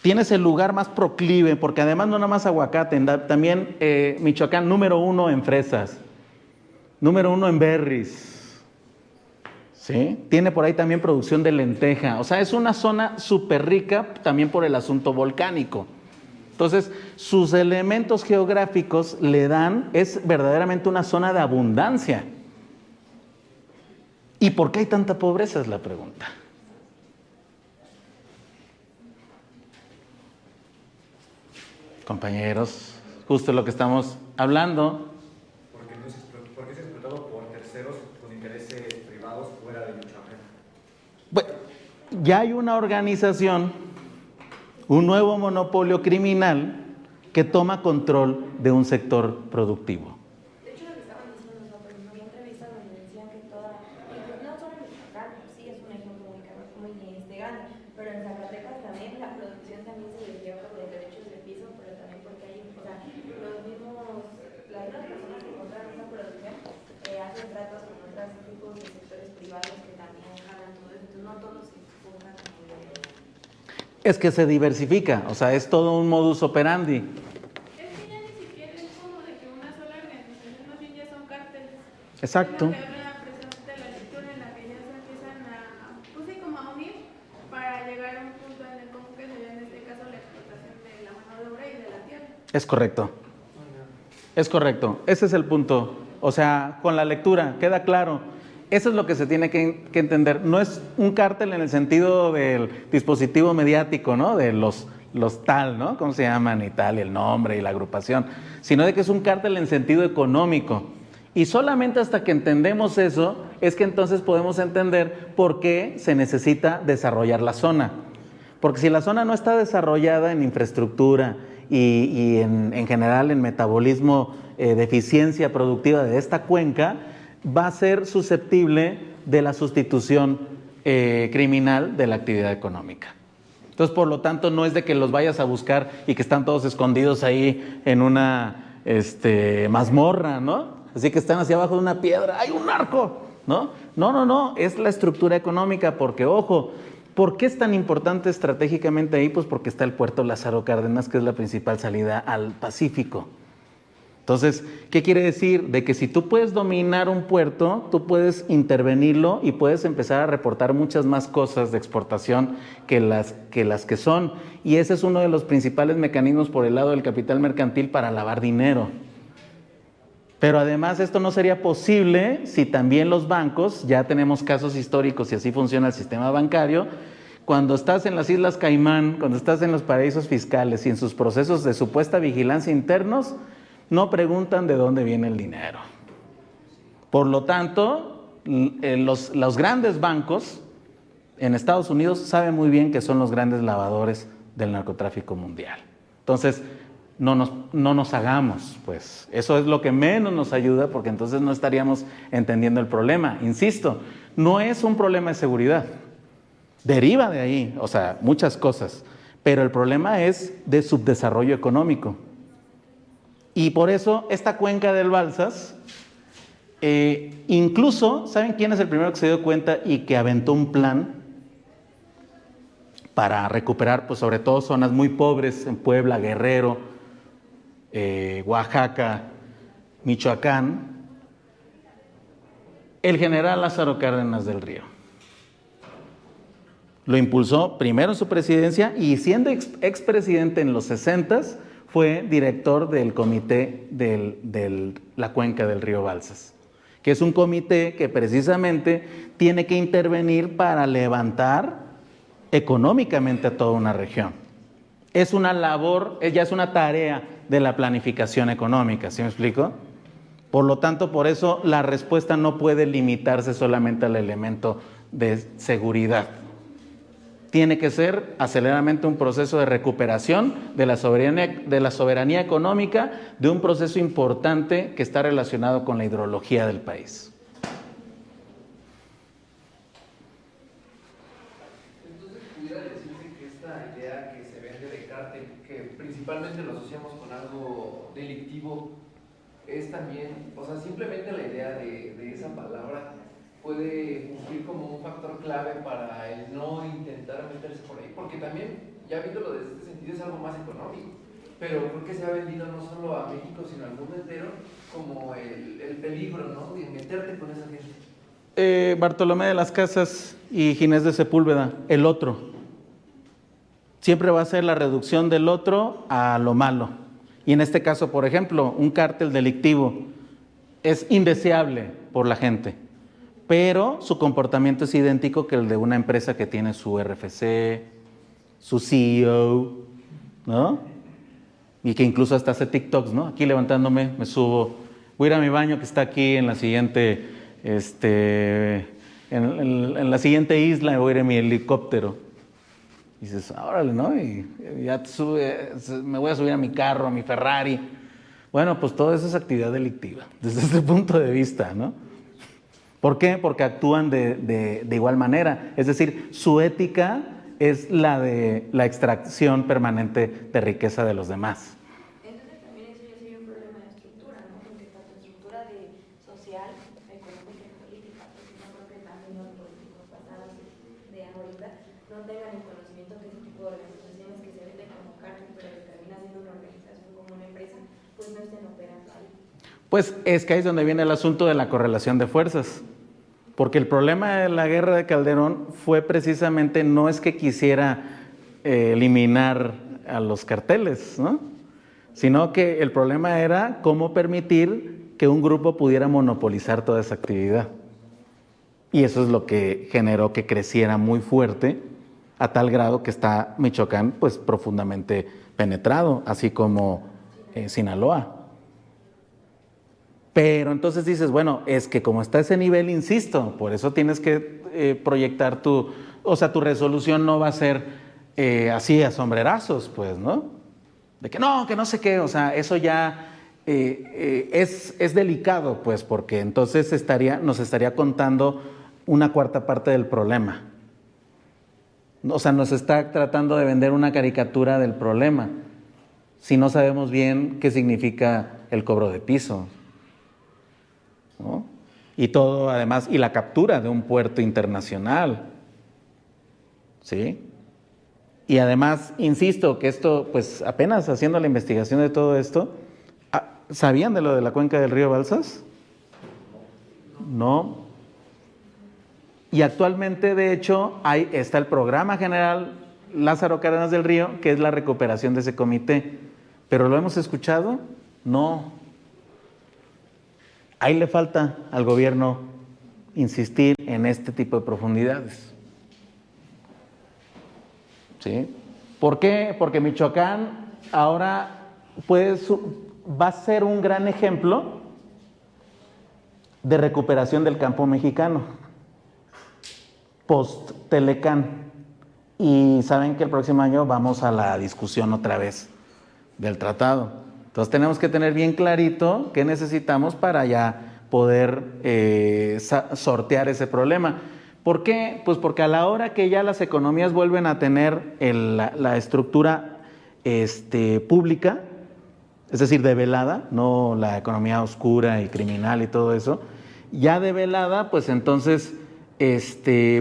Tienes el lugar más proclive, porque además no nada más aguacate, también Michoacán número 1 en fresas, número 1 en berries, ¿sí? Tiene por ahí también producción de lenteja, o sea, es una zona súper rica también por el asunto volcánico. Entonces, sus elementos geográficos es verdaderamente una zona de abundancia. ¿Y por qué hay tanta pobreza? Es la pregunta. Compañeros, justo lo que estamos hablando. Porque es explotado por terceros con intereses privados fuera de Michoacán. Bueno, ya hay una organización, un nuevo monopolio criminal que toma control de un sector productivo. De hecho, lo que estaban diciendo nosotros, en una entrevista donde decían que no solo en Michoacán, sí es un ejemplo muy grande, pero en Zacatecas también la producción también se desvía por los derechos de piso, pero también porque hay, o sea, las mismas personas que encuentran esa producción hacen tratos con otros tipos de sectores privados que también jalan todo eso, entonces no todos se enfocan como Es que se diversifica, o sea, es todo un modus operandi. Es que ya ni siquiera es como de que una sola organización, más bien ya son cárteles. Exacto. Es lo que habla precisamente de la lectura en la que ya se empiezan pues sí, como a unir para llegar a un punto en el común que sería en este caso la explotación de la mano de obra y de la tierra. Es correcto. Es correcto. Ese es el punto. O sea, con la lectura queda claro. Eso es lo que se tiene que entender. No es un cártel en el sentido del dispositivo mediático, ¿no? De los tal, ¿no? ¿Cómo se llaman y tal, y el nombre y la agrupación? Sino de que es un cártel en sentido económico. Y solamente hasta que entendemos eso, es que entonces podemos entender por qué se necesita desarrollar la zona. Porque si la zona no está desarrollada en infraestructura y en general en metabolismo de eficiencia productiva de esta cuenca, va a ser susceptible de la sustitución criminal de la actividad económica. Entonces, por lo tanto, no es de que los vayas a buscar y que están todos escondidos ahí en una mazmorra, ¿no? Así que están hacia abajo de una piedra, ¡hay un narco! ¿No? No, es la estructura económica, porque, ojo, ¿por qué es tan importante estratégicamente ahí? Pues porque está el puerto Lázaro Cárdenas, que es la principal salida al Pacífico. Entonces, ¿qué quiere decir? De que si tú puedes dominar un puerto, tú puedes intervenirlo y puedes empezar a reportar muchas más cosas de exportación que las que son. Y ese es uno de los principales mecanismos por el lado del capital mercantil para lavar dinero. Pero además esto no sería posible si también los bancos, ya tenemos casos históricos y así funciona el sistema bancario, cuando estás en las Islas Caimán, cuando estás en los paraísos fiscales y en sus procesos de supuesta vigilancia internos, no preguntan de dónde viene el dinero. Por lo tanto, los grandes bancos en Estados Unidos saben muy bien que son los grandes lavadores del narcotráfico mundial. Entonces, no nos hagamos, pues. Eso es lo que menos nos ayuda, porque entonces no estaríamos entendiendo el problema. Insisto, no es un problema de seguridad. Deriva de ahí, o sea, muchas cosas. Pero el problema es de subdesarrollo económico. Y por eso esta cuenca del Balsas, incluso, ¿saben quién es el primero que se dio cuenta y que aventó un plan para recuperar, pues sobre todo zonas muy pobres en Puebla, Guerrero, Oaxaca, Michoacán? El general Lázaro Cárdenas del Río. Lo impulsó primero en su presidencia y siendo expresidente en los 60s, fue director del comité de la cuenca del río Balsas, que es un comité que precisamente tiene que intervenir para levantar económicamente a toda una región. Es una labor, ya es una tarea de la planificación económica, ¿sí me explico? Por lo tanto, por eso la respuesta no puede limitarse solamente al elemento de seguridad. Tiene que ser aceleradamente un proceso de recuperación de la soberanía económica, de un proceso importante que está relacionado con la hidrología del país. Entonces, pudiera decirse que esta idea que se vende de cártel, que principalmente lo asociamos con algo delictivo, es también, o sea, simplemente la idea de esa palabra puede cumplir como un factor clave para el no intentar meterse por ahí, porque también, ya viéndolo desde este sentido, es algo más económico, pero creo que se ha vendido no solo a México, sino al mundo entero, como el peligro, ¿no?, de meterte con esa gente. Bartolomé de las Casas y Ginés de Sepúlveda, el otro. Siempre va a ser la reducción del otro a lo malo. Y en este caso, por ejemplo, un cártel delictivo es indeseable por la gente, pero su comportamiento es idéntico que el de una empresa que tiene su RFC, su CEO, ¿no? Y que incluso hasta hace TikToks, ¿no? Aquí levantándome, me subo, voy a ir a mi baño que está aquí en la siguiente, en la siguiente isla, voy a ir en mi helicóptero. Y dices, órale, ¿no? Y ya me voy a subir a mi carro, a mi Ferrari. Bueno, pues todo eso es actividad delictiva, desde ese punto de vista, ¿no? ¿Por qué? Porque actúan de igual manera. Es decir, su ética es la de la extracción permanente de riqueza de los demás. Entonces también eso ya sería un problema de estructura, ¿no? Porque tanto estructura de social, económica y política, porque no creo que también los políticos pasados de ahorita no tengan el conocimiento que ese tipo de organizaciones que se venden como cártel, pero que termina siendo una organización como una empresa, pues no estén operando ahí. Pues es que ahí es donde viene el asunto de la correlación de fuerzas. Porque el problema de la guerra de Calderón fue precisamente, no es que quisiera eliminar a los carteles, ¿no? Sino que el problema era cómo permitir que un grupo pudiera monopolizar toda esa actividad. Y eso es lo que generó que creciera muy fuerte, a tal grado que está Michoacán pues profundamente penetrado, así como Sinaloa. Pero entonces dices, bueno, es que como está ese nivel, insisto, por eso tienes que proyectar tu resolución no va a ser así a sombrerazos, pues, ¿no? De que no sé qué, o sea, eso ya es delicado, pues, porque entonces nos estaría contando una cuarta parte del problema. O sea, nos está tratando de vender una caricatura del problema, si no sabemos bien qué significa el cobro de piso, ¿no? Y todo, además, y la captura de un puerto internacional, ¿sí? Y además, insisto, que esto, pues apenas haciendo la investigación de todo esto, ¿sabían de lo de la cuenca del río Balsas? No. Y actualmente, de hecho, está el programa general Lázaro Cárdenas del Río, que es la recuperación de ese comité. ¿Pero lo hemos escuchado? No. Ahí le falta al gobierno insistir en este tipo de profundidades. ¿Sí? ¿Por qué? Porque Michoacán ahora puede va a ser un gran ejemplo de recuperación del campo mexicano post-Telecán. Y saben que el próximo año vamos a la discusión otra vez del tratado. Entonces tenemos que tener bien clarito qué necesitamos para ya poder sortear ese problema. ¿Por qué? Pues porque a la hora que ya las economías vuelven a tener la estructura pública, es decir, de velada, no la economía oscura y criminal y todo eso, ya de velada, pues entonces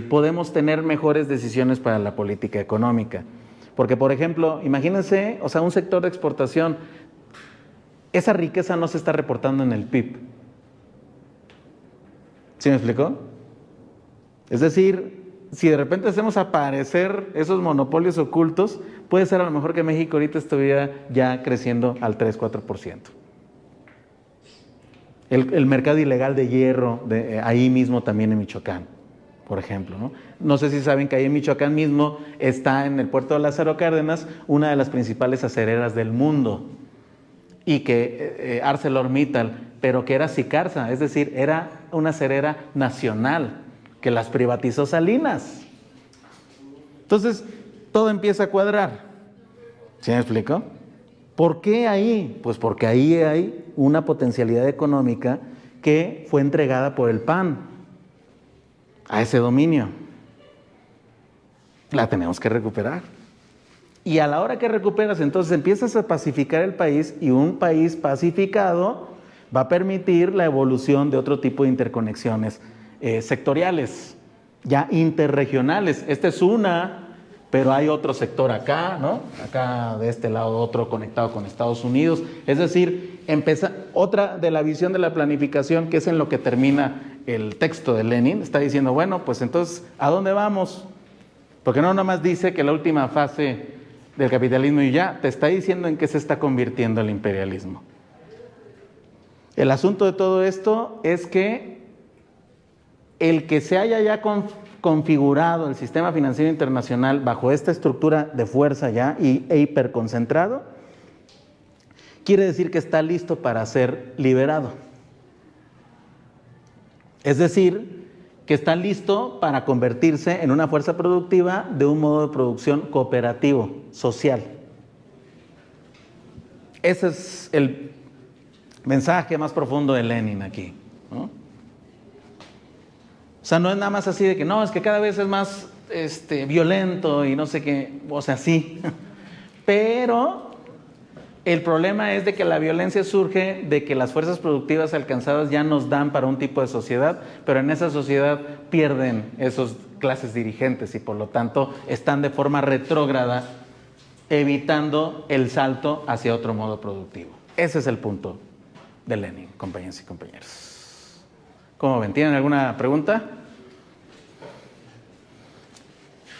podemos tener mejores decisiones para la política económica. Porque, por ejemplo, imagínense, o sea, un sector de exportación, esa riqueza no se está reportando en el PIB. ¿Sí me explicó? Es decir, si de repente hacemos aparecer esos monopolios ocultos, puede ser a lo mejor que México ahorita estuviera ya creciendo al 3-4%. El mercado ilegal de hierro, ahí mismo también en Michoacán, por ejemplo, ¿no? No sé si saben que ahí en Michoacán mismo está en el puerto de Lázaro Cárdenas una de las principales acereras del mundo, y que ArcelorMittal, pero que era Sicarza, es decir, era una acerera nacional que las privatizó Salinas. Entonces, todo empieza a cuadrar. ¿Sí me explico? ¿Por qué ahí? Pues porque ahí hay una potencialidad económica que fue entregada por el PAN a ese dominio. La tenemos que recuperar. Y a la hora que recuperas, entonces empiezas a pacificar el país, y un país pacificado va a permitir la evolución de otro tipo de interconexiones sectoriales, ya interregionales. Esta es una, pero hay otro sector acá, ¿no? Acá de este lado otro conectado con Estados Unidos. Es decir, otra de la visión de la planificación, que es en lo que termina el texto de Lenin, está diciendo, bueno, pues entonces, ¿a dónde vamos? Porque no nomás dice que la última fase del capitalismo y ya, te está diciendo en qué se está convirtiendo el imperialismo. El asunto de todo esto es que el que se haya ya configurado el sistema financiero internacional bajo esta estructura de fuerza ya e hiperconcentrado, quiere decir que está listo para ser liberado. Es decir, que está listo para convertirse en una fuerza productiva de un modo de producción cooperativo, social. Ese es el mensaje más profundo de Lenin aquí, ¿no? O sea, no es nada más así de que no, es que cada vez es más violento y no sé qué, o sea, sí. Pero el problema es de que la violencia surge de que las fuerzas productivas alcanzadas ya nos dan para un tipo de sociedad, pero en esa sociedad pierden esas clases dirigentes y por lo tanto están de forma retrógrada, evitando el salto hacia otro modo productivo. Ese es el punto de Lenin, compañeros y compañeros. ¿Cómo ven? ¿Tienen alguna pregunta?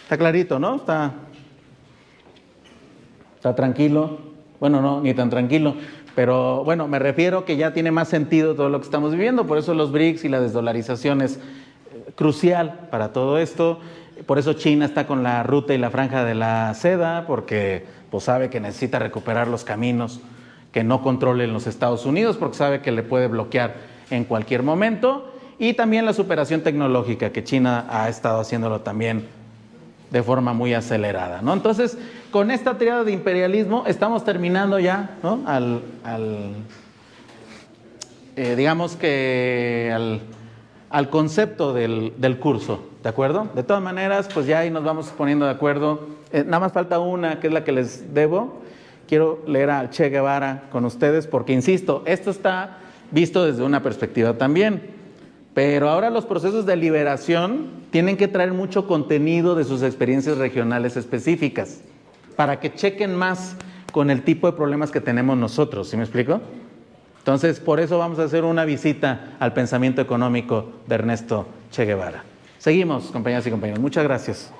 Está clarito, ¿no? Está tranquilo. Bueno, no, ni tan tranquilo. Pero bueno, me refiero que ya tiene más sentido todo lo que estamos viviendo. Por eso los BRICS y la desdolarización es crucial para todo esto. Por eso China está con la ruta y la franja de la seda, porque pues sabe que necesita recuperar los caminos que no controlen los Estados Unidos, porque sabe que le puede bloquear en cualquier momento. Y también la superación tecnológica, que China ha estado haciéndolo también de forma muy acelerada, ¿no? Entonces, con esta triada de imperialismo estamos terminando ya, ¿no? Digamos que al concepto del curso, ¿de acuerdo? De todas maneras, pues ya ahí nos vamos poniendo de acuerdo. Nada más falta una, que es la que les debo. Quiero leer a Che Guevara con ustedes, porque insisto, esto está visto desde una perspectiva también. Pero ahora los procesos de liberación tienen que traer mucho contenido de sus experiencias regionales específicas para que chequen más con el tipo de problemas que tenemos nosotros, ¿sí me explico? Entonces, por eso vamos a hacer una visita al pensamiento económico de Ernesto Che Guevara. Seguimos, compañeras y compañeros. Muchas gracias.